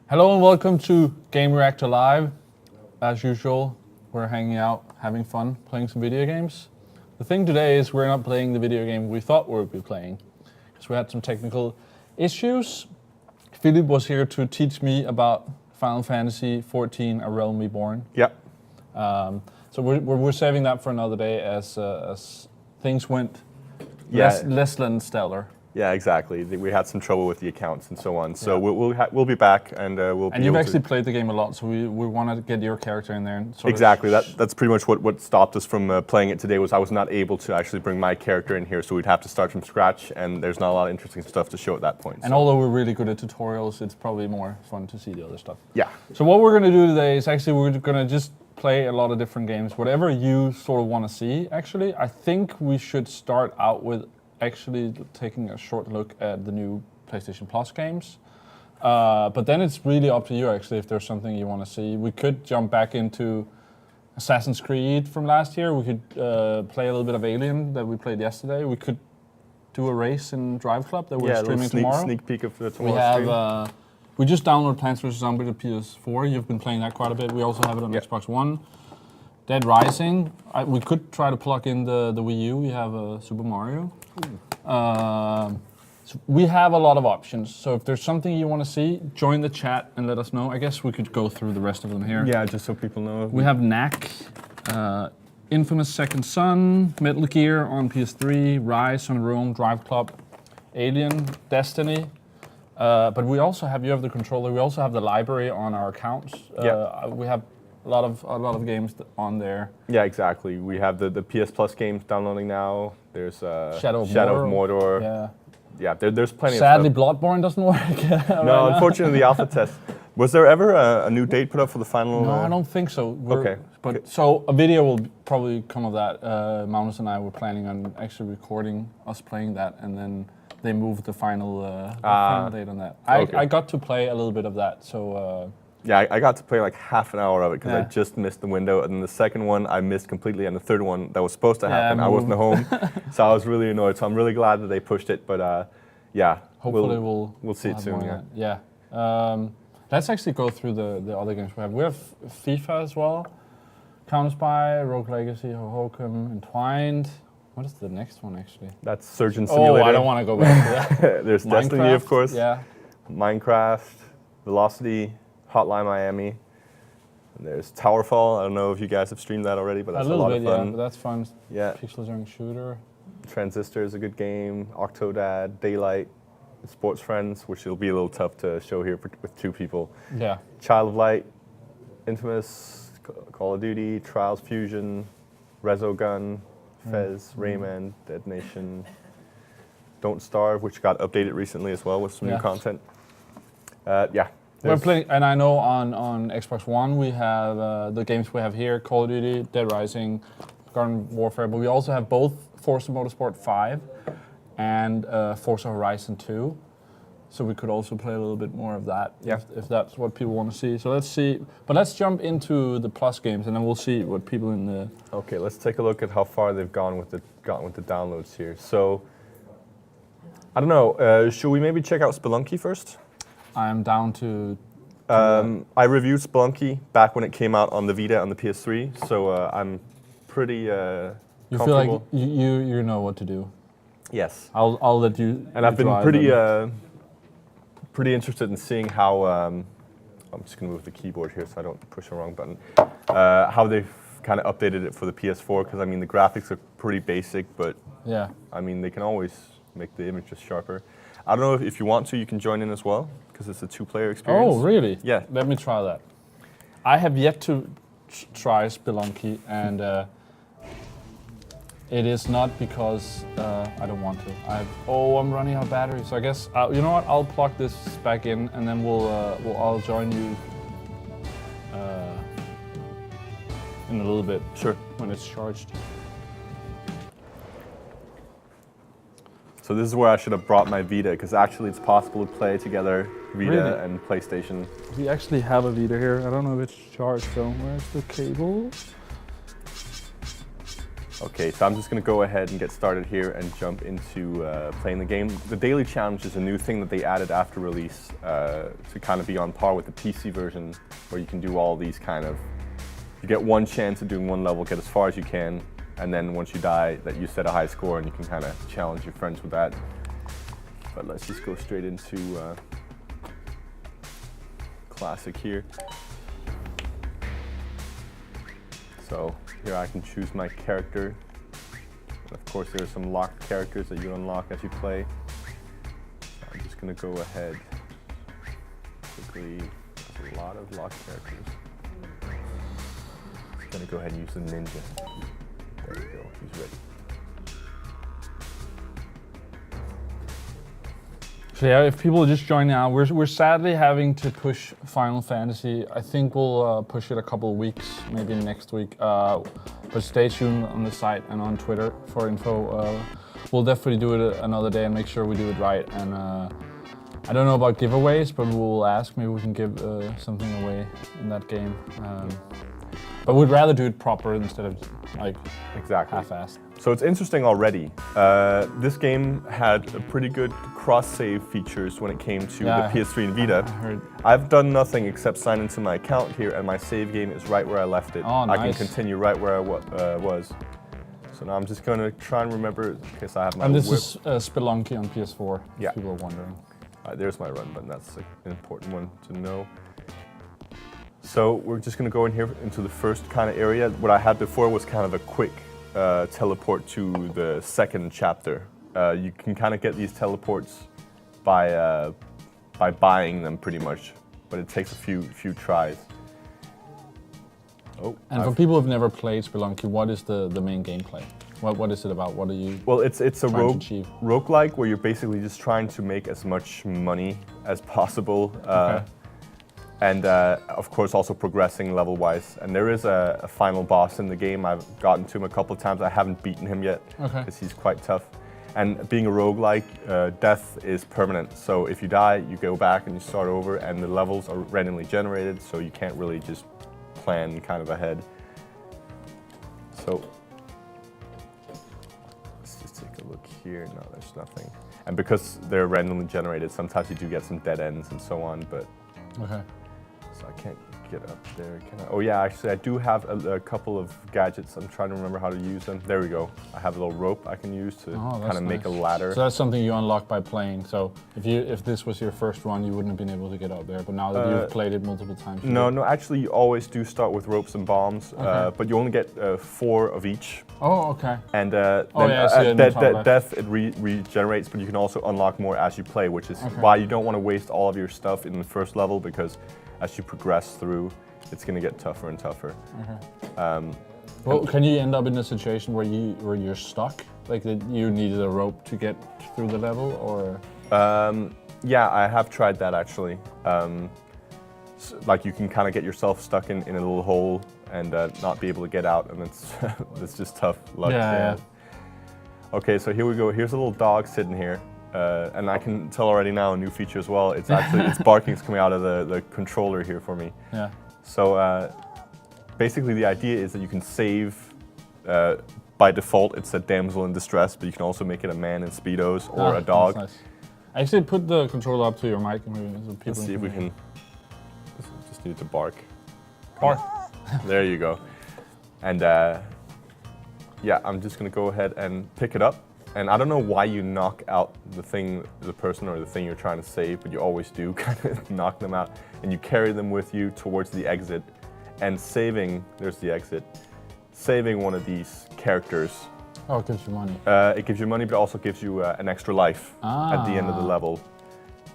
Hello and welcome to Gamereactor Live. As usual, we're hanging out, having fun, playing some video games. The thing today is we're not playing the video game we thought we would be playing, because we had some technical issues. Philip was here to teach me about Final Fantasy 14, A Realm Reborn. Yeah. So we're saving that for another day as things went less than stellar. Yeah, exactly. We had some trouble with the accounts and so on. So we'll be back and we'll. And you've actually played the game a lot, so we want to get your character in there. And exactly. That's pretty much what stopped us from playing it today. Was I was not able to actually bring my character in here, so we'd have to start from scratch, and there's not a lot of interesting stuff to show at that point. And although we're really good at tutorials, it's probably more fun to see the other stuff. Yeah. So what we're going to do today is actually we're going to just play a lot of different games, whatever you sort of want to see. Actually, I think we should start out with actually taking a short look at the new PlayStation Plus games. But then it's really up to you, actually, if there's something you want to see. We could jump back into Assassin's Creed from last year. We could play a little bit of Alien that we played yesterday. We could do a race in Driveclub that we're streaming tomorrow. Sneak peek of tomorrow's stream. We just downloaded Plants vs. Zombies to PS4. You've been playing that quite a bit. We also have it on Xbox One. Dead Rising. We could try to plug in the Wii U. We have Super Mario. So we have a lot of options. So if there's something you want to see, join the chat and let us know. I guess we could go through the rest of them here. Yeah, just so people know. We have Knack, Infamous Second Son, Metal Gear on PS3, Rise on Rome, Driveclub, Alien, Destiny. But we also have, you have the controller, we also have the library on our accounts. We have a lot of games on there. Yeah, exactly. We have the PS Plus games downloading now. There's Shadow of Mordor. Yeah, there's plenty Sadly, of stuff. Bloodborne doesn't work. No, unfortunately, the alpha test. Was there ever a new date put up for the final? No, I don't think so. Okay. So a video will probably come of that. Magnus and I were planning on actually recording us playing that, and then they moved the final date on that. I got to play a little bit of that, so... yeah, I got to play like half an hour of it because I just missed the window, and then the second one I missed completely, and the third one that was supposed to happen, I wasn't home, so I was really annoyed. So I'm really glad that they pushed it, but yeah, hopefully we'll see it soon. Yeah. Let's actually go through the other games we have. We have FIFA as well, Counter-Spy, Rogue Legacy, Hokum, Entwined. What is the next one actually? That's Surgeon Simulator. Oh, I don't want to go back to that. There's Destiny, of course. Yeah. Minecraft, Velocity, Hotline Miami. And there's Towerfall. I don't know if you guys have streamed that already, but that's a lot of fun. Yeah, but that's fun. Yeah. Pixel-driven shooter. Transistor is a good game. Octodad, Daylight, Sports Friends, which will be a little tough to show here with two people. Yeah. Child of Light, Infamous, Call of Duty, Trials Fusion, Resogun, Fez, Rayman, Dead Nation, Don't Starve, which got updated recently as well with some new content. Yeah. We're playing, and I know on Xbox One we have the games we have here: Call of Duty, Dead Rising, Garden Warfare. But we also have both Forza Motorsport 5 and Forza Horizon 2. So we could also play a little bit more of that if that's what people want to see. So let's see. But let's jump into the Plus games, and then we'll see what people in the. Okay, let's take a look at how far they've gone with the downloads here. So I don't know. Should we maybe check out Spelunky first? I'm down to I reviewed Spelunky back when it came out on the Vita and the PS3, so I'm pretty You feel like you know what to do. Yes. I'll let you. And I've been pretty interested in seeing how I'm just gonna move the keyboard here so I don't push the wrong button. How they've kind of updated it for the PS4, because I mean the graphics are pretty basic, but yeah, I mean they can always make the images sharper. I don't know if you want to, you can join in as well, because it's a two-player experience. Oh, really? Yeah. Let me try that. I have yet to try Spelunky, and it is not because I don't want to. I'm running out of battery, so I guess you know what? I'll plug this back in, and then I'll join you in a little bit. Sure. When it's charged. So this is where I should have brought my Vita, because actually it's possible to play together, Vita and PlayStation. We actually have a Vita here. I don't know if it's charged though. Where's the cable? Okay, so I'm just going to go ahead and get started here and jump into playing the game. The daily challenge is a new thing that they added after release to kind of be on par with the PC version, where you can do all these kind of, you get one chance at doing one level, get as far as you can, and then once you die, that you set a high score and you can kind of challenge your friends with that. But let's just go straight into classic here. So here I can choose my character. And of course there are some locked characters that you unlock as you play. So I'm just going to go ahead quickly. There's a lot of locked characters. I'm going to go ahead and use the ninja. There we go, he's ready. So yeah, if people are just joining now, we're sadly having to push Final Fantasy. I think we'll push it a couple of weeks, maybe next week. But stay tuned on the site and on Twitter for info. We'll definitely do it another day and make sure we do it right. And I don't know about giveaways, but we'll ask. Maybe we can give something away in that game. But we'd rather do it proper instead of like half-assed. So it's interesting already. This game had a pretty good cross-save features when it came to the PS3 and Vita. I've done nothing except sign into my account here, and my save game is right where I left it. Oh, nice. I can continue right where I was. So now I'm just going to try and remember, in case I have my And this whip. is Spelunky on PS4, Yeah. if people are wondering. There's my run button. That's an important one to know. So we're just going to go in here into the first kind of area. What I had before was kind of a quick teleport to the second chapter. You can kind of get these teleports by buying them pretty much, but it takes a few tries. Oh, and for people who've never played Spelunky, what is the main gameplay? What is it about? What are you? Well, it's a roguelike where you're basically just trying to make as much money as possible. Okay. And of course also progressing level-wise. And there is a final boss in the game. I've gotten to him a couple of times. I haven't beaten him yet because he's quite tough. And being a roguelike, death is permanent. So if you die, you go back and you start over, and the levels are randomly generated, so you can't really just plan kind of ahead. So let's just take a look here. No, there's nothing. And because they're randomly generated, sometimes you do get some dead ends and so on, but so I can't get up there, can I? Oh yeah, actually I do have a couple of gadgets. I'm trying to remember how to use them. There we go. I have a little rope I can use to kind of make a ladder. So that's something you unlock by playing. So if this was your first run, you wouldn't have been able to get up there. But now that you've played it multiple times. No, actually you always do start with ropes and bombs, but you only get 4 of each. Oh, okay. And death, it regenerates, but you can also unlock more as you play, which is why you don't want to waste all of your stuff in the first level, because as you progress through, it's going to get tougher and tougher. Well, can you end up in a situation where you're stuck, like that you needed a rope to get through the level, or? Yeah, I have tried that actually. Like you can kind of get yourself stuck in a little hole and not be able to get out, and it's just tough luck. Yeah. Okay, so here we go. Here's a little dog sitting here. And I can tell already now a new feature as well. It's actually, its barking's coming out of the controller here for me. Yeah. So basically the idea is that you can save, by default it's a damsel in distress, but you can also make it a man in Speedos or a dog. That's nice. Actually put the controller up to your mic. Maybe so people Let's see if we can, just need to bark. Bark. There you go. And yeah, I'm just gonna go ahead and pick it up. And I don't know why you knock out the person or the thing you're trying to save, but you always do kind of knock them out. And you carry them with you towards the exit. And saving, there's the exit, saving one of these characters. Oh, it gives you money. It gives you money, but it also gives you an extra life at the end of the level.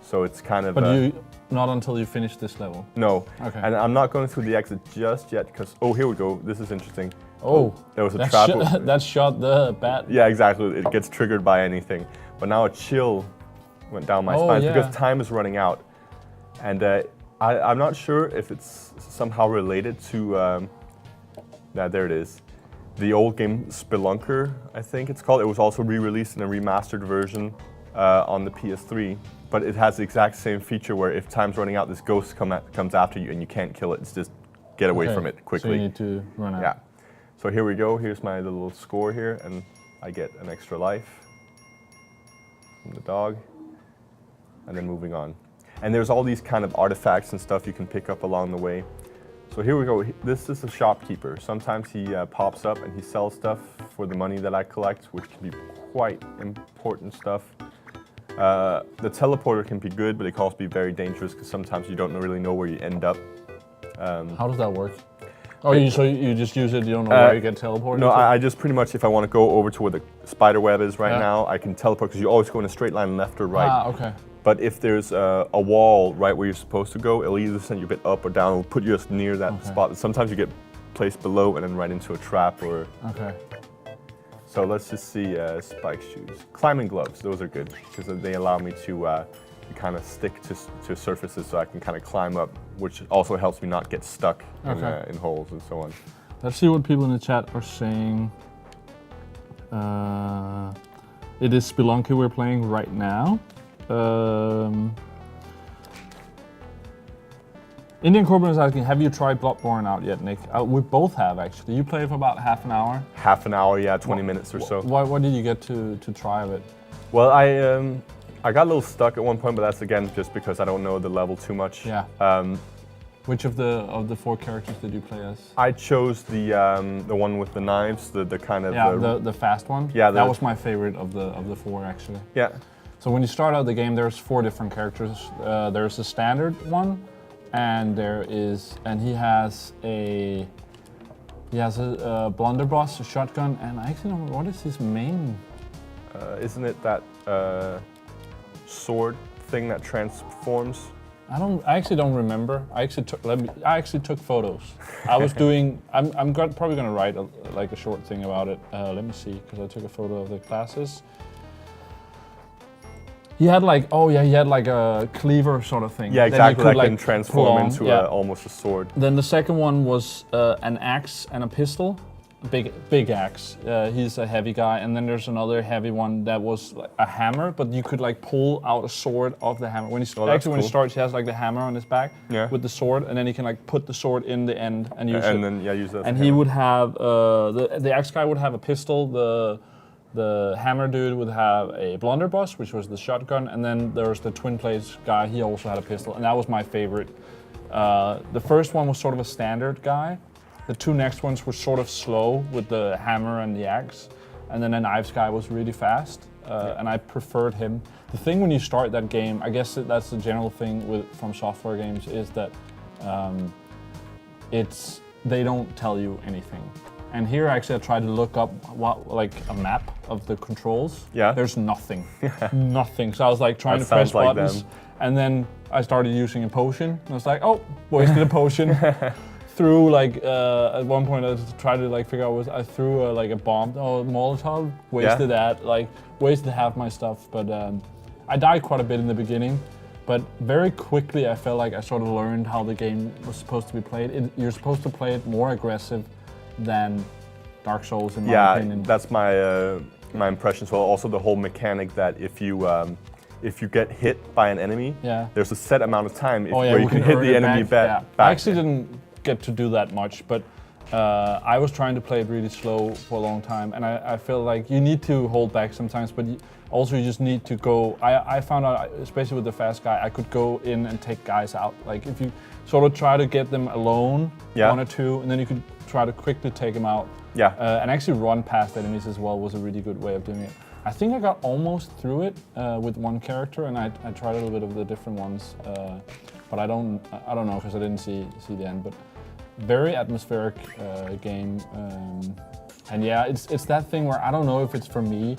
So it's kind of... But not until you finish this level? No. Okay. And I'm not going through the exit just yet, because... Oh, here we go. This is interesting. Oh, there was a trap. That shot the bat. Yeah, exactly. It gets triggered by anything. But now a chill went down my spine because time is running out. And I'm not sure if it's somehow related to... there it is. The old game Spelunker, I think it's called. It was also re-released in a remastered version on the PS3. But it has the exact same feature where if time's running out, this ghost comes after you and you can't kill it. It's just get away from it quickly. So you need to run out. Yeah. So here we go, here's my little score here, and I get an extra life from the dog, and then moving on. And there's all these kind of artifacts and stuff you can pick up along the way. So here we go, this is a shopkeeper. Sometimes he pops up and he sells stuff for the money that I collect, which can be quite important stuff. The teleporter can be good, but it can also be very dangerous because sometimes you don't really know where you end up. How does that work? Oh, so you just use it, you don't know where you get teleported? No, I just pretty much, if I want to go over to where the spider web is right now, I can teleport because you always go in a straight line left or right. Ah, okay. But if there's a wall right where you're supposed to go, it'll either send you a bit up or down, it'll put you just near that spot. Sometimes you get placed below and then right into a trap or... Okay. So let's just see spike shoes. Climbing gloves, those are good because they allow me to kind of stick to surfaces so I can kind of climb up, which also helps me not get stuck in holes and so on. Let's see what people in the chat are saying. It is Spelunky we're playing right now. Indian Corbin is asking, have you tried Bloodborne out yet, Nick? We both have, actually. You played for about half an hour? Half an hour, yeah, 20 minutes or so. What did you get to try of it? Well, I got a little stuck at one point, but that's again just because I don't know the level too much. Yeah. Which of the 4 characters did you play as? I chose the one with the knives, the kind of the fast one. Yeah, that was my favorite of the 4 actually. Yeah. So when you start out the game, there's 4 different characters. There's a standard one, and he has a blunderbuss, a shotgun, and I actually don't know what is his main. Isn't it that sword thing that transforms? I actually don't remember. I actually took photos. I was doing. I'm probably gonna write a short thing about it. Let me see, because I took a photo of the classes. He had a cleaver sort of thing. Yeah, exactly. That can like transform into almost a sword. Then the second one was an axe and a pistol. Big axe. He's a heavy guy, and then there's another heavy one that was like a hammer, but you could like pull out a sword off the hammer. When he starts, he has like the hammer on his back with the sword, and then he can like put the sword in the end and use it. And then use that. And he would have the axe guy would have a pistol. The hammer dude would have a blunderbuss, which was the shotgun, and then there's the twin blades guy. He also had a pistol, and that was my favorite. The first one was sort of a standard guy. The 2 next ones were sort of slow with the hammer and the axe, and then the knives guy was really fast, and I preferred him. The thing when you start that game, I guess that's the general thing from software games, is that they don't tell you anything. And here actually I tried to look up like a map of the controls. Yeah. There's nothing, nothing. So I was like trying to press buttons, and then I started using a potion. And I was like, oh, wasted a potion. Threw like at one point I tried to like figure out I threw like a bomb, Molotov, wasted that, like wasted half my stuff. But I died quite a bit in the beginning, but very quickly I felt like I sort of learned how the game was supposed to be played. You're supposed to play it more aggressive than Dark Souls in my opinion. Yeah, that's my impression. So also the whole mechanic that if you get hit by an enemy, there's a set amount of time where you can hit the enemy back. I actually didn't get to do that much, but I was trying to play it really slow for a long time, and I feel like you need to hold back sometimes, but also you just need to go. I found out, especially with the fast guy, I could go in and take guys out. Like if you sort of try to get them alone, 1 or 2, and then you could try to quickly take them out. Yeah. And actually run past enemies as well was a really good way of doing it. I think I got almost through it with 1 character, and I tried a little bit of the different ones, but I don't know because I didn't see the end. But very atmospheric game, and yeah, it's that thing where I don't know if it's for me.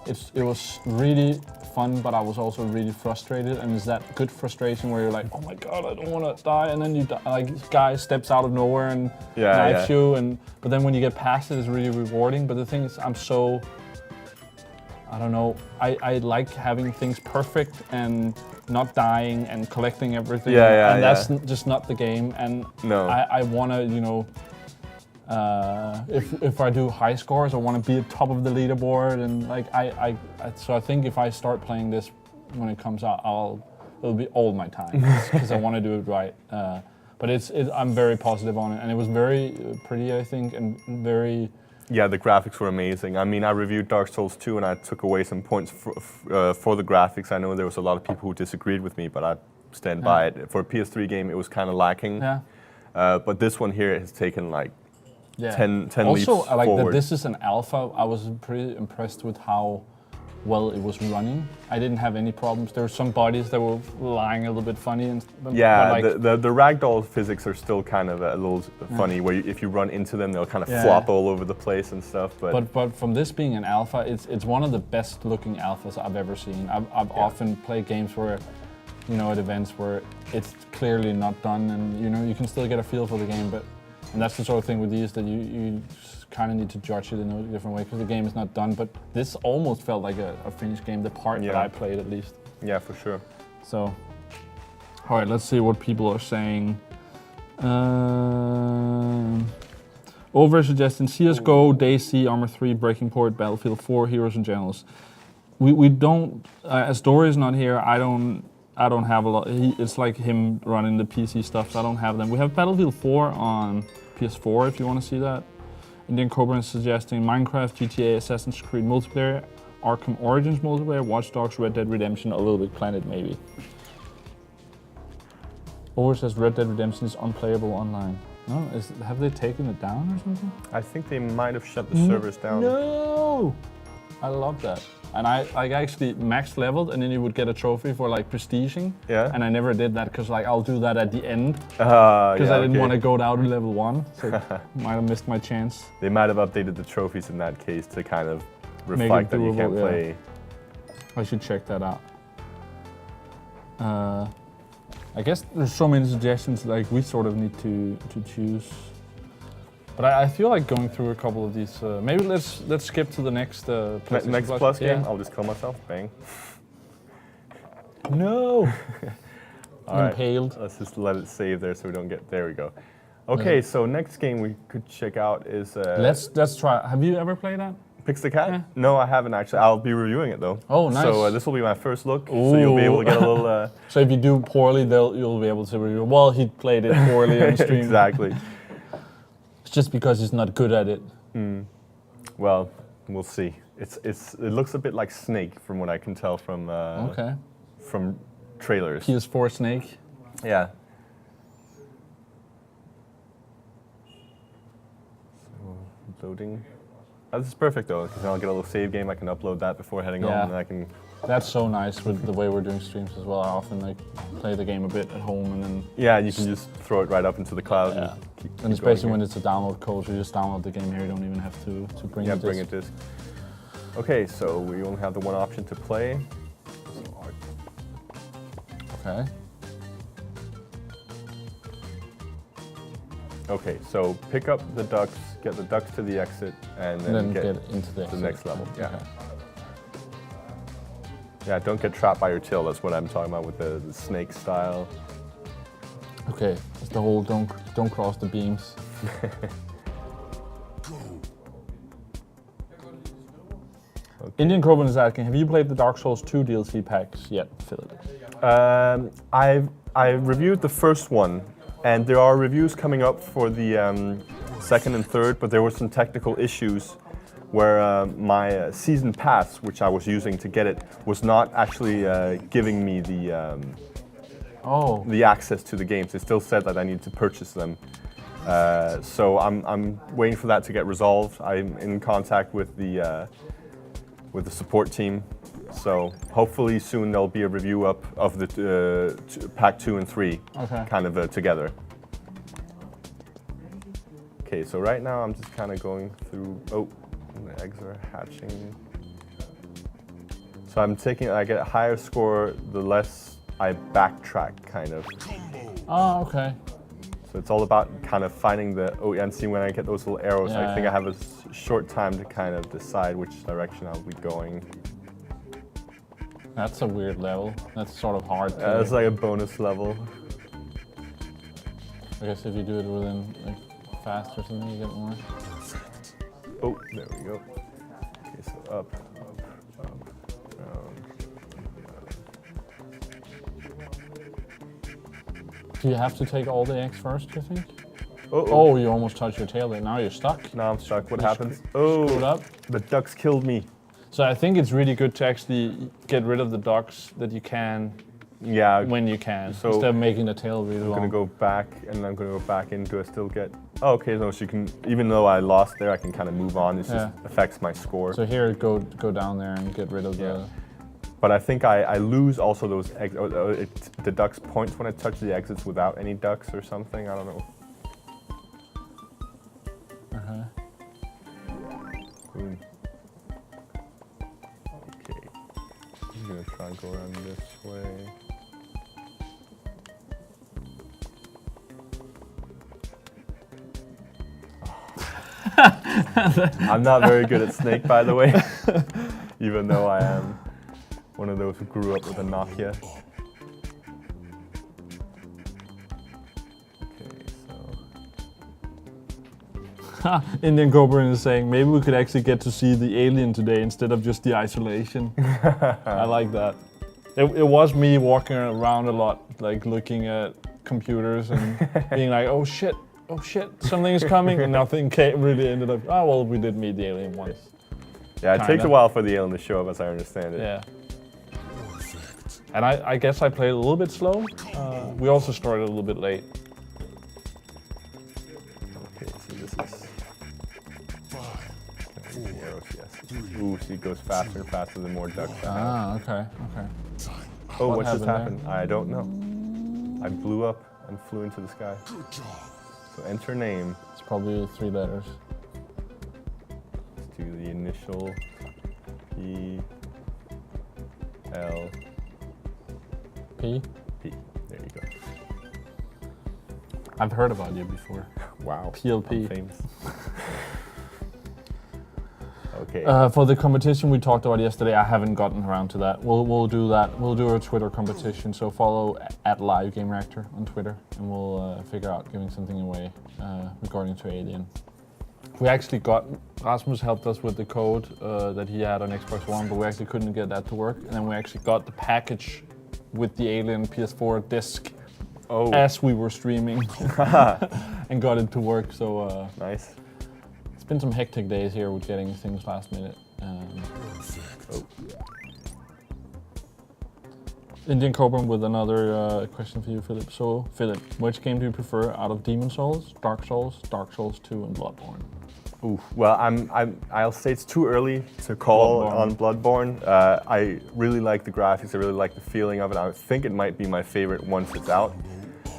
It was really fun, but I was also really frustrated, and it's that good frustration where you're like, oh my god, I don't want to die, and then you die, like this guy steps out of nowhere and knifes you, but then when you get past it, it's really rewarding. But the thing is, I don't know, I like having things perfect and not dying and collecting everything, and that's just not the game. And I want to, you know, if I do high scores, I want to be at top of the leaderboard, and like so I think if I start playing this when it comes out, it'll be all my time because I want to do it right. But I'm very positive on it, and it was very pretty, I think, and very. Yeah, the graphics were amazing. I mean, I reviewed Dark Souls 2 and I took away some points for the graphics. I know there was a lot of people who disagreed with me, but I stand by it. For a PS3 game, it was kind of lacking. Yeah. But this one here has taken like 10 also, leaps I like forward. that this is an alpha. I was pretty impressed with how well it was running. I didn't have any problems. There were some bodies that were lying a little bit funny. Yeah, like, the ragdoll physics are still kind of a little funny, where if you run into them, they'll kind of flop all over the place and stuff. But from this being an alpha, it's one of the best looking alphas I've ever seen. I've often played games where, you know, at events where it's clearly not done, and you know you can still get a feel for the game, and that's the sort of thing with these that you kind of need to judge it in a different way because the game is not done. But this almost felt like a finished game, the part that I played at least. Yeah, for sure. So, all right, let's see what people are saying. Over suggesting CS:GO, DayZ, Armor 3, Breaking Point, Battlefield 4, Heroes and Generals. We don't. As Dory is not here, I don't have a lot. It's like him running the PC stuff, so I don't have them. We have Battlefield 4 on PS4 if you want to see that. Indian Cobra is suggesting Minecraft, GTA, Assassin's Creed multiplayer, Arkham Origins multiplayer, Watch Dogs, Red Dead Redemption, A Little Big Planet maybe. Over says Red Dead Redemption is unplayable online. No, have they taken it down or something? I think they might have shut the servers down. No! I love that. And I actually max leveled, and then you would get a trophy for like prestiging. Yeah. And I never did that because like I'll do that at the end because I didn't want to go down to level 1. So might have missed my chance. They might have updated the trophies in that case to kind of reflect that you can't play. I should check that out. I guess there's so many suggestions. Like we sort of need to choose. But I feel like going through a couple of these. Maybe let's skip to the next next Plus game. I'll just kill myself. Bang. No. All right. Impaled. Let's just let it save there so we don't get. There we go. Okay, so next game we could check out is. Let's try. Have you ever played that? Pix the Cat? Yeah. No, I haven't actually. I'll be reviewing it though. Oh, nice. So this will be my first look. Ooh. So you'll be able to get a little. So if you do poorly, you'll be able to review. Well, he played it poorly on stream. Exactly. It's just because he's not good at it. Well, we'll see. It looks a bit like Snake from what I can tell from from trailers. PS4 Snake. Yeah. So loading. Oh, this is perfect though, because I'll get a little save game. I can upload that before heading home, and I can. That's so nice with the way we're doing streams as well. I often like play the game a bit at home and then. Yeah, you can just throw it right up into the cloud. Yeah. And keep especially when it's a download code, you just download the game here. You don't even have to bring a disc. bring a disc. Okay, so we only have the one option to play. Okay. Okay, so pick up the ducks, get the ducks to the exit, and then get into the next level. Yeah. Okay. Yeah, don't get trapped by your tail. That's what I'm talking about with the snake style. Okay, it's the whole don't cross the beams. Okay. Indian Corbin is asking, have you played the Dark Souls 2 DLC packs yet, Philip? I reviewed the first one, and there are reviews coming up for the second and third, but there were some technical issues where my season pass, which I was using to get it, was not actually giving me the access to the games. It still said that I needed to purchase them. So I'm waiting for that to get resolved. I'm in contact with the support team. So hopefully soon there'll be a review up of the pack 2 and 3 kind of together. Okay, so right now I'm just kind of going through, the eggs are hatching. So I get a higher score the less I backtrack kind of. Oh, okay. So it's all about kind of finding and see when I get those little arrows, I think I have a short time to kind of decide which direction I'll be going. That's a weird level. That's sort of hard. It's like a bonus level. I guess if you do it within like fast or something, you get more. Oh, there we go. Okay, so up, down. Do you have to take all the eggs first, you think? Uh-oh. Oh, you almost touched your tail there. Now you're stuck. Now I'm stuck. What You happens? Screwed up. The ducks killed me. So I think it's really good to actually get rid of the ducks that you can Yeah. when you can, So instead of making the tail really I'm long. gonna go back, and I'm gonna go back in. Do I still get? Oh, okay. No, so you can. Even though I lost there, I can kind of move on. It just affects my score. So here, go down there and get rid of the... But I think I lose also those eggs. The ducks points when I touch the exits without any ducks or something. I don't know. Boom. Okay. I'm gonna try and go around this way. I'm not very good at Snake, by the way, even though I am one of those who grew up with a Nokia. Indian Cobra is saying, maybe we could actually get to see the alien today instead of just the isolation. I like that. It was me walking around a lot, like looking at computers and being like, oh shit, something is coming, and nothing really ended up. Oh well, we did meet the alien once. Yeah, it takes a while for the alien to show up, as I understand it. Yeah. And I guess I played a little bit slow. We also started a little bit late. Okay, so this is... Arrows, yes. Ooh, so it goes faster and faster the more ducks I have. Ah, okay. Oh, what just happened happened? I don't know. I blew up and flew into the sky. So enter name. It's probably 3 letters. Let's do the initial P, L, P? P. There you go. I've heard about you before. Wow. PLP. I'm famous. Okay. For the competition we talked about yesterday, I haven't gotten around to that. We'll do that. We'll do a Twitter competition. So follow at Live Gamereactor on Twitter, and we'll figure out giving something away regarding to Alien. We actually got Rasmus helped us with the code that he had on Xbox One, but we actually couldn't get that to work. And then we actually got the package with the Alien PS4 disc as we were streaming and got it to work. So nice. It's been some hectic days here with getting things last minute. Indian Cobra with another question for you, Philip. So, Philip, which game do you prefer out of Demon Souls, Dark Souls 2, and Bloodborne? Ooh, well, I'll say it's too early to call on Bloodborne. I really like the graphics. I really like the feeling of it. I think it might be my favorite once it's out.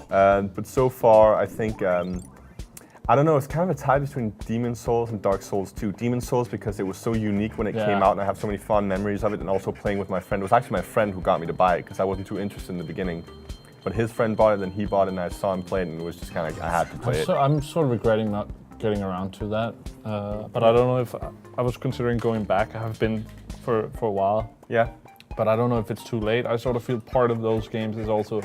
But so far, I think, I don't know, it's kind of a tie between Demon Souls and Dark Souls 2. Demon Souls because it was so unique when it came out, and I have so many fond memories of it, and also playing with my friend. It was actually my friend who got me to buy it because I wasn't too interested in the beginning. But his friend bought it, then he bought it, and I saw him play it, and it was just kind of like, I had to play it. I'm sort of regretting not getting around to that. But I don't know if I was considering going back. I have been for a while. Yeah. But I don't know if it's too late. I sort of feel part of those games is also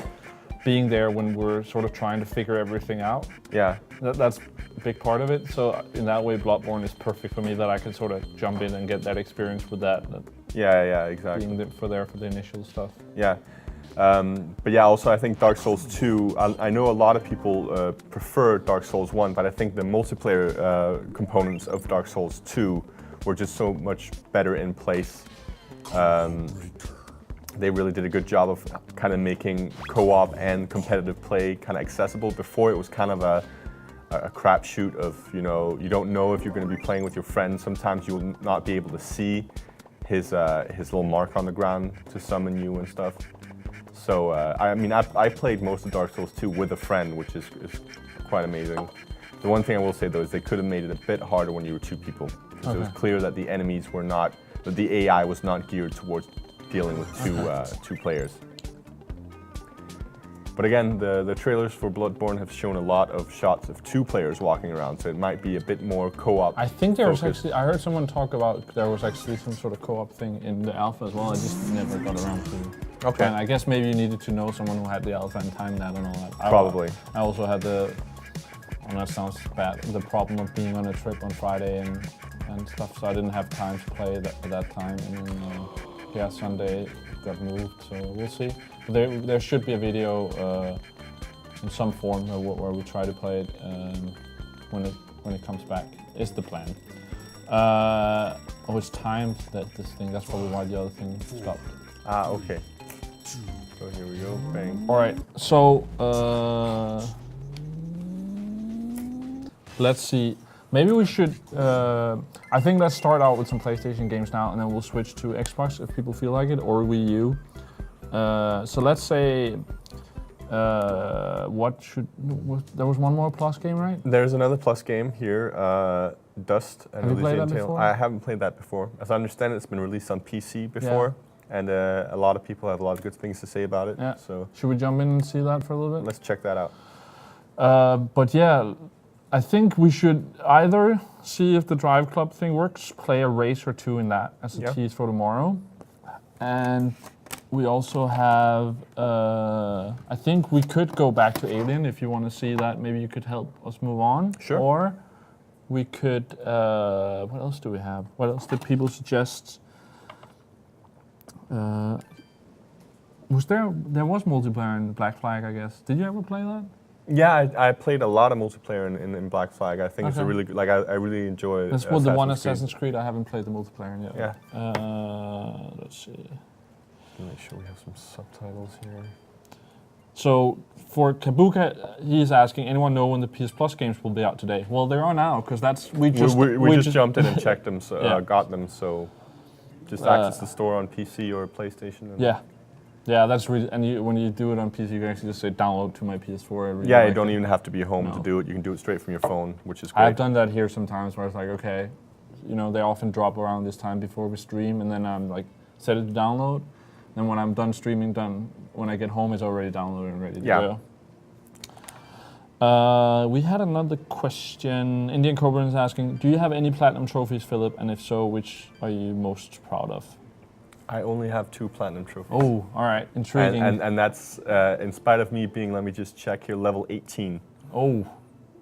being there when we're sort of trying to figure everything out. Yeah. That's a big part of it. So in that way, Bloodborne is perfect for me, that I can sort of jump in and get that experience with that. Yeah, exactly. Being for the initial stuff. Yeah. But yeah, also I think Dark Souls 2, I know a lot of people prefer Dark Souls 1, but I think the multiplayer components of Dark Souls 2 were just so much better in place. They really did a good job of kind of making co-op and competitive play kind of accessible. Before it was kind of a crapshoot of, you don't know if you're going to be playing with your friend. Sometimes you will not be able to see his little mark on the ground to summon you and stuff. So, I played most of Dark Souls 2 with a friend, which is quite amazing. The one thing I will say though is they could have made it a bit harder when you were 2 people. Because it was clear that the enemies were not, that the AI was not geared towards dealing with two players. But again, the trailers for Bloodborne have shown a lot of shots of 2 players walking around, so it might be a bit more co-op. I think there was actually, I heard someone talk about there was actually some sort of co-op thing in the alpha as well. I just never got around to it. Okay. And I guess maybe you needed to know someone who had the alpha and time that and all that. Probably. I also had that sounds bad, the problem of being on a trip on Friday and stuff, so I didn't have time to play at that time. And then, Sunday got moved, so we'll see. There should be a video in some form where we try to play it when it comes back. Is the plan. Oh, it's timed this thing. That's probably why the other thing stopped. Ah, okay. So here we go. Bang. All right. So let's see. Maybe we should. I think let's start out with some PlayStation games now, and then we'll switch to Xbox if people feel like it, or Wii U. So let's say. There was one more Plus game, right? There's another Plus game here, Dust and Have you played that Elysian Tail. before? I haven't played that before. As I understand it, it's been released on PC before, and a lot of people have a lot of good things to say about it. Yeah. So Should we jump in and see that for a little bit? let's check that out. But yeah, I think we should either see if the Driveclub thing works, play a race or two in that as a tease for tomorrow, and we also have. I think we could go back to Alien if you want to see that. Maybe you could help us move on. Sure. Or we could. What else do we have? What else did people suggest? There was multiplayer in Black Flag, I guess. Did you ever play that? Yeah, I played a lot of multiplayer in Black Flag. I think it's a Okay. really good. Like I really enjoy. That's the one Assassin's Creed. I haven't played the multiplayer yet. Yeah. Let's see. Make sure we have some subtitles here. So for Kabuka, he's asking, anyone know when the PS Plus games will be out today? Well, they are now because we just jumped in and checked them, so Yeah. got them. So just access the store on PC or PlayStation. And yeah, that's really. And when you do it on PC, you can actually just say download to my PS4. Yeah, you don't even have to be home to do it. You can do it straight from your phone, which is great. I've done that here sometimes where it's like, okay, they often drop around this time before we stream, and then I'm like, set it to download. Then when I'm done streaming, when I get home, it's already downloaded and ready to go. We had another question. Indian Cobra is asking, do you have any platinum trophies, Philip? And if so, which are you most proud of? I only have 2 platinum trophies. Oh, all right, intriguing. And that's in spite of me being, let me just check here, level 18. Oh.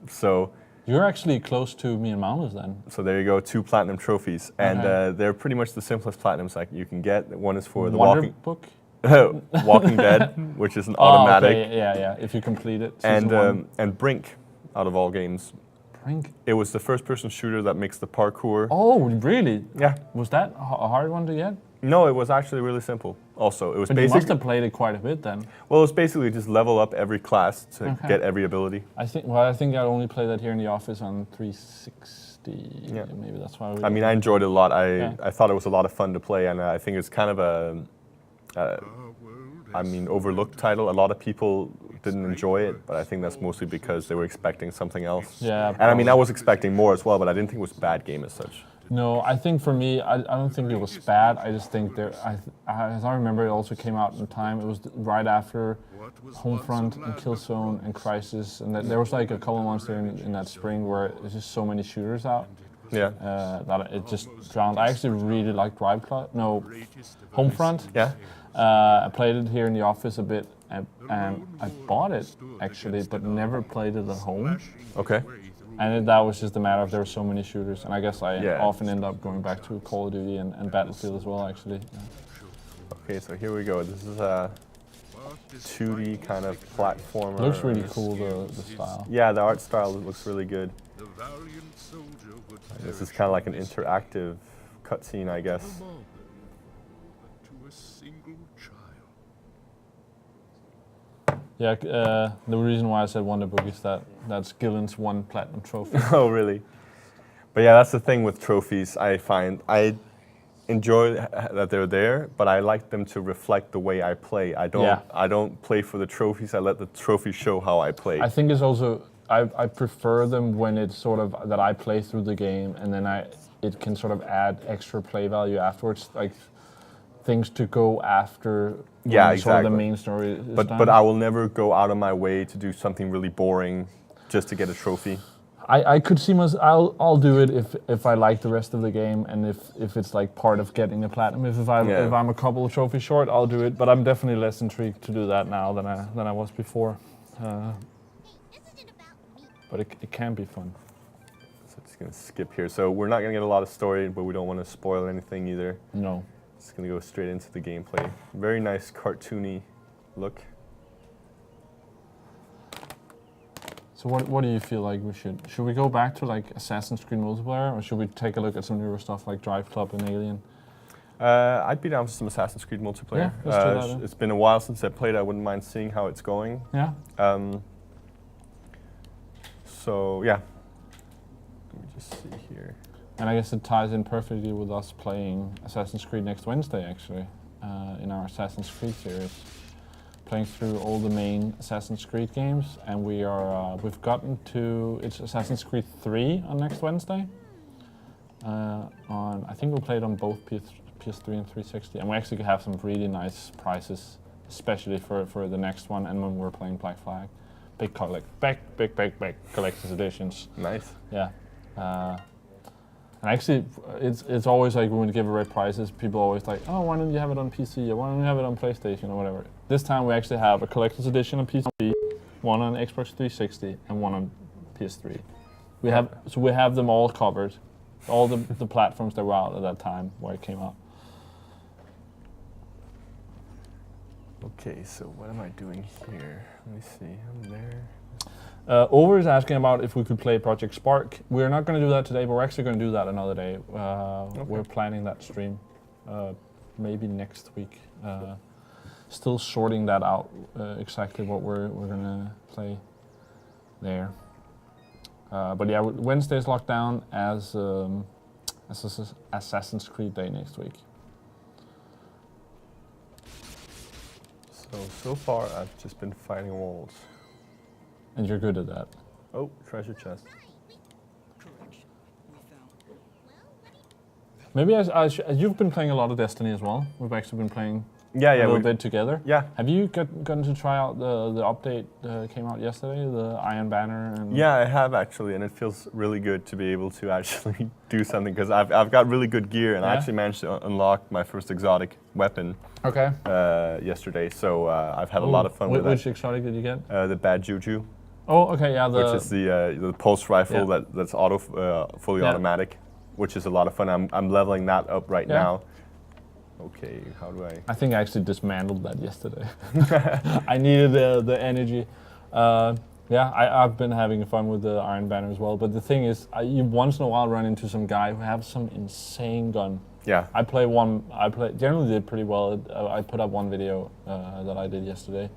So You're actually close to me and Magnus then. So there you go, 2 platinum trophies, and they're pretty much the simplest platinums like you can get. One is for the Walking Dead, which is an automatic. Okay. Yeah. If you complete it. And Brink, out of all games. Brink. It was the first-person shooter that makes the parkour. Oh, really? Yeah. Was that a hard one to get? No, it was actually really simple. Also, it was But you must have played it quite a bit then. Well, it was basically just level up every class to get every ability. I think I only played that here in the office on 360. Yeah. Maybe that's why. I mean, I enjoyed it a lot. I thought it was a lot of fun to play, and I think it's kind of a overlooked title. A lot of people didn't enjoy it, but I think that's mostly because they were expecting something else. Yeah. And I mean, I was expecting more as well, but I didn't think it was a bad game as such. No, I think for me, I don't think it was bad. I just think as I remember, it also came out in time. It was right after Homefront and Killzone and Crysis, and there was like a couple of months there in that spring where there's just so many shooters out. Yeah. That it just drowned. I actually really liked Driveclub. No, Homefront. Yeah. I played it here in the office a bit, and I bought it actually, but never played it at home. Okay. And that was just a matter of there were so many shooters, and I guess I Yeah. often end up going back to Call of Duty and Battlefield as well, actually. Yeah. Okay, so here we go. This is a 2D kind of platformer. Looks really cool, the style. Yeah, the art style looks really good. This is kind of like an interactive cutscene, I guess. Yeah, the reason why I said Wonderbook is that's Gillen's 1 platinum trophy. Oh, really? But yeah, that's the thing with trophies. I find I enjoy that they're there, but I like them to reflect the way I play. I don't play for the trophies. I let the trophies show how I play. I think it's also I prefer them when it's sort of that I play through the game and then it can sort of add extra play value afterwards, like things to go after. Yeah, sort of the exactly. main story is But done. I will never go out of my way to do something really boring just to get a trophy. I could see I'll do it if I like the rest of the game and if it's like part of getting the platinum. If I'm a couple of trophies short, I'll do it. But I'm definitely less intrigued to do that now than I was before. But it can be fun. So I'm just gonna skip here. So we're not gonna get a lot of story, but we don't want to spoil anything either. No. Just gonna go straight into the gameplay. Very nice cartoony look. So what do you feel like we should? Should we go back to like Assassin's Creed multiplayer, or should we take a look at some newer stuff like Driveclub and Alien? I'd be down for some Assassin's Creed multiplayer. Yeah, let's do that then. It's been a while since I played. I wouldn't mind seeing how it's going. Yeah. So yeah, let me just see here. And I guess it ties in perfectly with us playing Assassin's Creed next Wednesday, actually, in our Assassin's Creed series. Playing through all the main Assassin's Creed games, and we've gotten to, it's Assassin's Creed 3 on next Wednesday. I think we'll play it on both PS3 and 360, and we actually could have some really nice prizes, especially for the next one, and when we're playing Black Flag. Big collector's editions. Nice. Yeah. And actually, it's always like when we give away prizes, people always like, oh, why don't you have it on PC, or why don't you have it on PlayStation, or whatever. This time we actually have a collector's edition on PC, one on Xbox 360, and one on PS3. So we have them all covered, all the platforms that were out at that time where it came out. Okay, so what am I doing here? Let me see. I'm there. Over is asking about if we could play Project Spark. We're not going to do that today, but we're actually going to do that another day. Okay. We're planning that stream maybe next week. Still sorting that out, exactly what we're going to play there. But yeah, Wednesday's locked down as Assassin's Creed Day next week. So far I've just been fighting walls. And you're good at that. Oh, treasure chest. Maybe you've been playing a lot of Destiny as well. We've actually been playing a little bit together. Yeah. Have you gotten to try out the update that came out yesterday, the Iron Banner? And yeah, I have actually, and it feels really good to be able to actually do something, because I've got really good gear, and I actually managed to unlock my first exotic weapon yesterday, so I've had a lot of fun with Which exotic did you get? The Bad Juju. Oh, okay, yeah. Which is the pulse rifle that's fully automatic, which is a lot of fun. I'm leveling that up right now. Okay, how do I? I think I actually dismantled that yesterday. I needed the energy. I've been having fun with the Iron Banner as well. But the thing is, you once in a while run into some guy who has some insane gun. Yeah. I generally did pretty well. I put up one video that I did yesterday.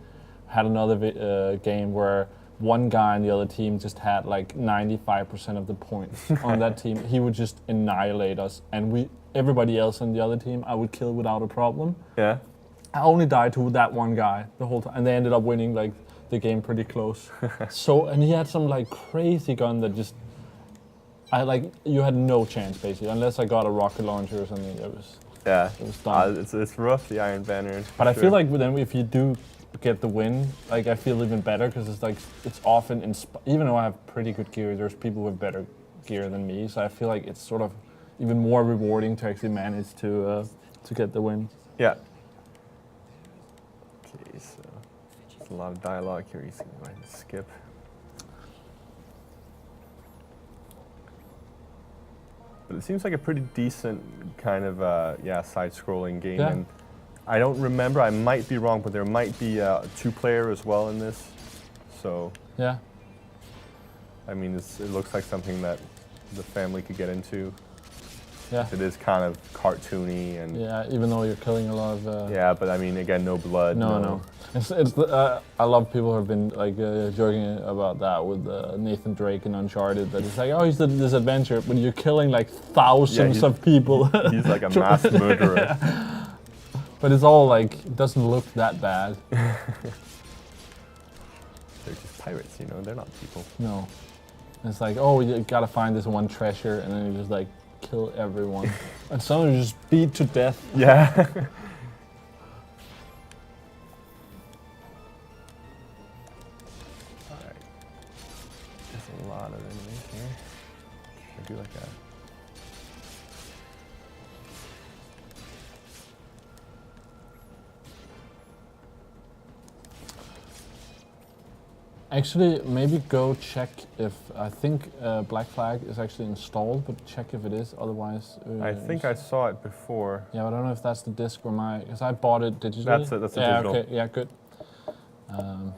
Had another game where one guy on the other team just had like 95% of the points on that team. He would just annihilate us, and everybody else on the other team I would kill without a problem. Yeah. I only died to that one guy the whole time, and they ended up winning like the game pretty close. And he had some like crazy gun that just, you had no chance basically, unless I got a rocket launcher or something. It was done. It's rough, the Iron Banner. But I feel like then if you do get the win, like I feel even better, because it's often even though I have pretty good gear, there's people who have better gear than me, so I feel like it's sort of even more rewarding to actually manage to get the win. Yeah. Okay, so there's a lot of dialogue here. You can go ahead and skip. But it seems like a pretty decent kind of side-scrolling game. Yeah. And I don't remember, I might be wrong, but there might be a 2-player as well in this. So yeah, I mean, it looks like something that the family could get into. Yeah. It is kind of cartoony and even though you're killing a lot of but I mean, again, no blood. No. I love people who have been like joking about that with Nathan Drake in Uncharted, that it's like, oh, he's this adventure, but you're killing like thousands of people. He's like a mass murderer. But it's all like, it doesn't look that bad. They're just pirates, they're not people. No. It's like, oh, you gotta find this one treasure, and then you just like kill everyone. And some of them just beat to death. Yeah. Alright. There's a lot of enemies here. I do like that. Actually, maybe go check if, I think Black Flag is actually installed, but check if it is, otherwise... I think I saw it before. Yeah, but I don't know if that's the disc or because I bought it digitally. That's the digital. Okay, yeah, good. So